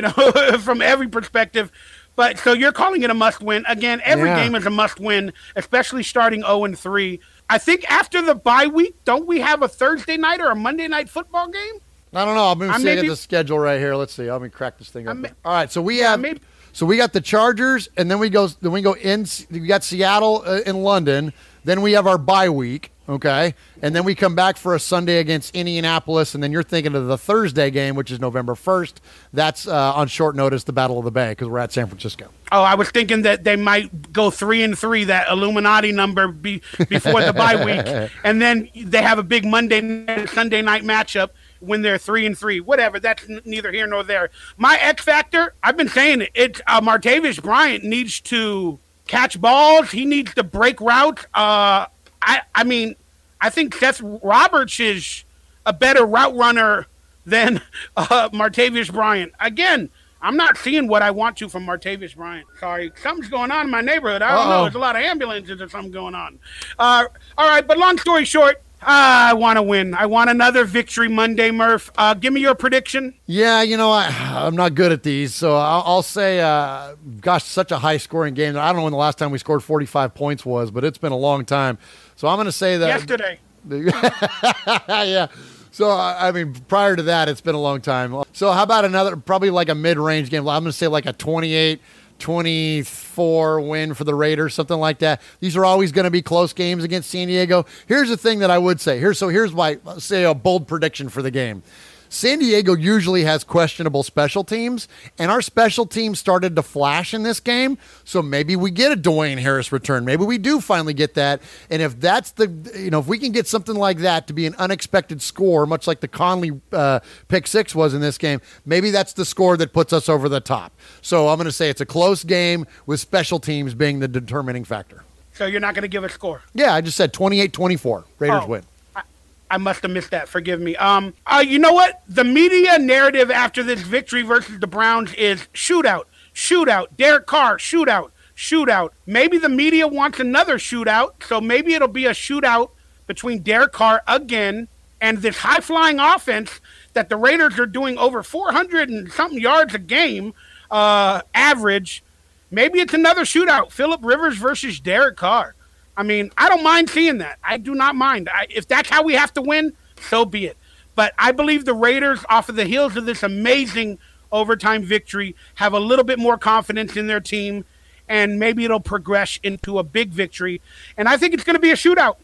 from every perspective. But so you're calling it a must-win. Again, every game is a must-win, especially starting 0-3. I think after the bye week, don't we have a Thursday night or a Monday night football game? I don't know. I'm going to see I get the schedule right here. Let's see. Let me crack this thing up. All right, so we have. So we got the Chargers, and then we go in. We got Seattle in London. Then we have our bye week. Okay, and then we come back for a Sunday against Indianapolis, and then you're thinking of the Thursday game, which is November 1st. That's on short notice, the Battle of the Bay, because we're at San Francisco. Oh, I was thinking that they might go 3-3, that Illuminati number before the bye week, and then they have a big Monday night, Sunday night matchup when they're 3-3. Whatever, that's neither here nor there. My X factor, I've been saying it. It's Martavis Bryant needs to catch balls. He needs to break routes. I mean, I think Seth Roberts is a better route runner than Martavis Bryant. Again, I'm not seeing what I want to from Martavis Bryant. Sorry, something's going on in my neighborhood. I don't know. There's a lot of ambulances or something going on. All right, but long story short, I want to win. I want another victory Monday, Murph. Give me your prediction. Yeah, I'm not good at these, so I'll say, gosh, such a high-scoring game. I don't know when the last time we scored 45 points was, but it's been a long time. So I'm going to say that. Yesterday. Yeah. So, I mean, prior to that, it's been a long time. So how about another, probably like a mid-range game? I'm going to say like a 28-24 win for the Raiders, something like that. These are always going to be close games against San Diego. Here's the thing that I would say. Here's my, say, a bold prediction for the game. San Diego usually has questionable special teams, and our special teams started to flash in this game, so maybe we get a Dwayne Harris return. Maybe we do finally get that, and if that's if we can get something like that to be an unexpected score, much like the Conley pick six was in this game, maybe that's the score that puts us over the top. So I'm going to say it's a close game with special teams being the determining factor. So you're not going to give a score? Yeah, I just said 28-24. Raiders win. I must have missed that. Forgive me. You know what? The media narrative after this victory versus the Browns is shootout, Derek Carr, shootout. Maybe the media wants another shootout, so maybe it'll be a shootout between Derek Carr again and this high-flying offense that the Raiders are doing over 400 and something yards a game average. Maybe it's another shootout, Phillip Rivers versus Derek Carr. I mean, I don't mind seeing that. I do not mind. If that's how we have to win, so be it. But I believe the Raiders, off of the heels of this amazing overtime victory, have a little bit more confidence in their team, and maybe it'll progress into a big victory. And I think it's going to be a shootout.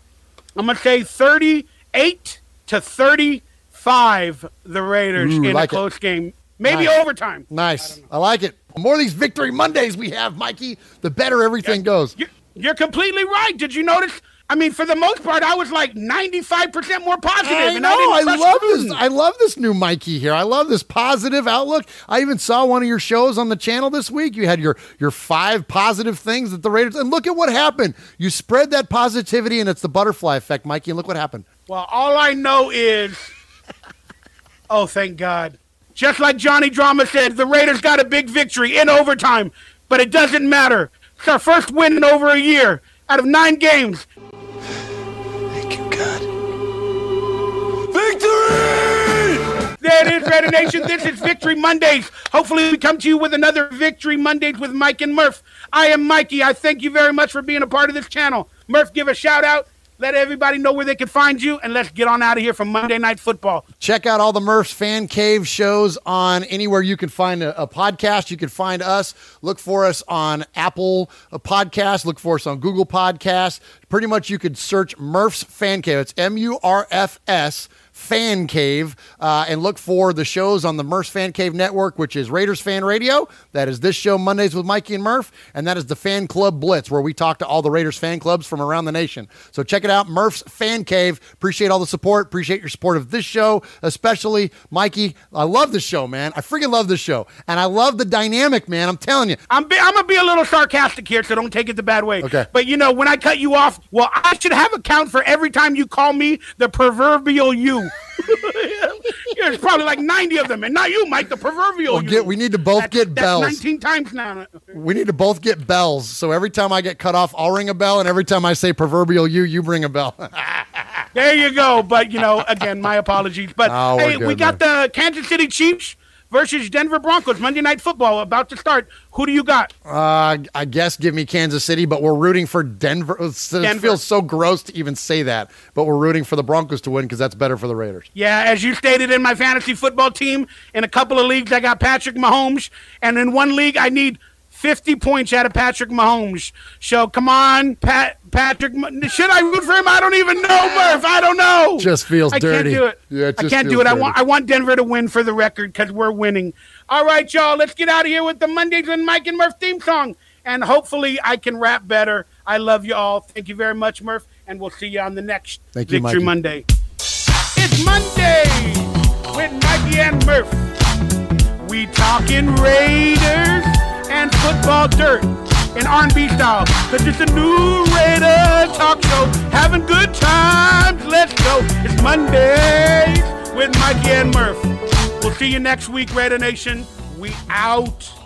I'm going to say 38-35, the Raiders in a close game. Maybe overtime. Nice. I like it. The more of these Victory Mondays we have, Mikey, the better everything goes. You're completely right. Did you notice? I mean, for the most part, I was like 95% more positive. I love this new Mikey here. I love this positive outlook. I even saw one of your shows on the channel this week. You had your 5 positive things that the Raiders, and look at what happened. You spread that positivity, and it's the butterfly effect, Mikey, and look what happened. Well, all I know is, oh, thank God. Just like Johnny Drama said, the Raiders got a big victory in overtime, but it doesn't matter. It's our first win in over a year out of 9 games. Thank you, God. Victory! There it is, Raider Nation. This is Victory Mondays. Hopefully we come to you with another Victory Mondays with Mike and Murph. I am Mikey. I thank you very much for being a part of this channel. Murph, give a shout out. Let everybody know where they can find you, and let's get on out of here for Monday Night Football. Check out all the Murph's Fan Cave shows on anywhere you can find a podcast. You can find us. Look for us on Apple Podcasts. Look for us on Google Podcasts. Pretty much you could search Murph's Fan Cave. It's MURFS Fan Cave, and look for the shows on the Murph's Fan Cave Network, which is Raiders Fan Radio. That is this show, Mondays with Mikey and Murph, and that is the Fan Club Blitz, where we talk to all the Raiders fan clubs from around the nation. So check it out, Murph's Fan Cave. Appreciate all the support. Appreciate your support of this show, especially Mikey. I love this show, man. I freaking love this show, and I love the dynamic, man. I'm telling you. I'm gonna be a little sarcastic here, so don't take it the bad way. Okay. But when I cut you off, well, I should have a count for every time you call me the proverbial you. There's probably like 90 of them, and not you, Mike, the proverbial you. We need to both get bells. 19 times now. We need to both get bells. So every time I get cut off, I'll ring a bell, and every time I say proverbial you ring a bell. There you go. But, again, my apologies. But, hey, we got the Kansas City Chiefs versus Denver Broncos, Monday Night Football, about to start. Who do you got? I guess give me Kansas City, but we're rooting for Denver. It feels so gross to even say that, but we're rooting for the Broncos to win because that's better for the Raiders. Yeah, as you stated in my fantasy football team, in a couple of leagues, I got Patrick Mahomes, and in one league, I need 50 points out of Patrick Mahomes. So, come on, Patrick. Should I root for him? I don't even know, Murph. I don't know. Just feels dirty. I can't do it. Yeah, I can't do it. I want Denver to win for the record because we're winning. All right, y'all. Let's get out of here with the Mondays with Mike and Murph theme song. And hopefully I can rap better. I love you all. Thank you very much, Murph. And we'll see you on the next Victory Monday. It's Monday with Mikey and Murph. We talking Raiders and football dirt in R&B style, because it's a new Raiders talk show, having good times. Let's go. It's Mondays with Mikey and Murf. We'll see you next week, Raider Nation. We out.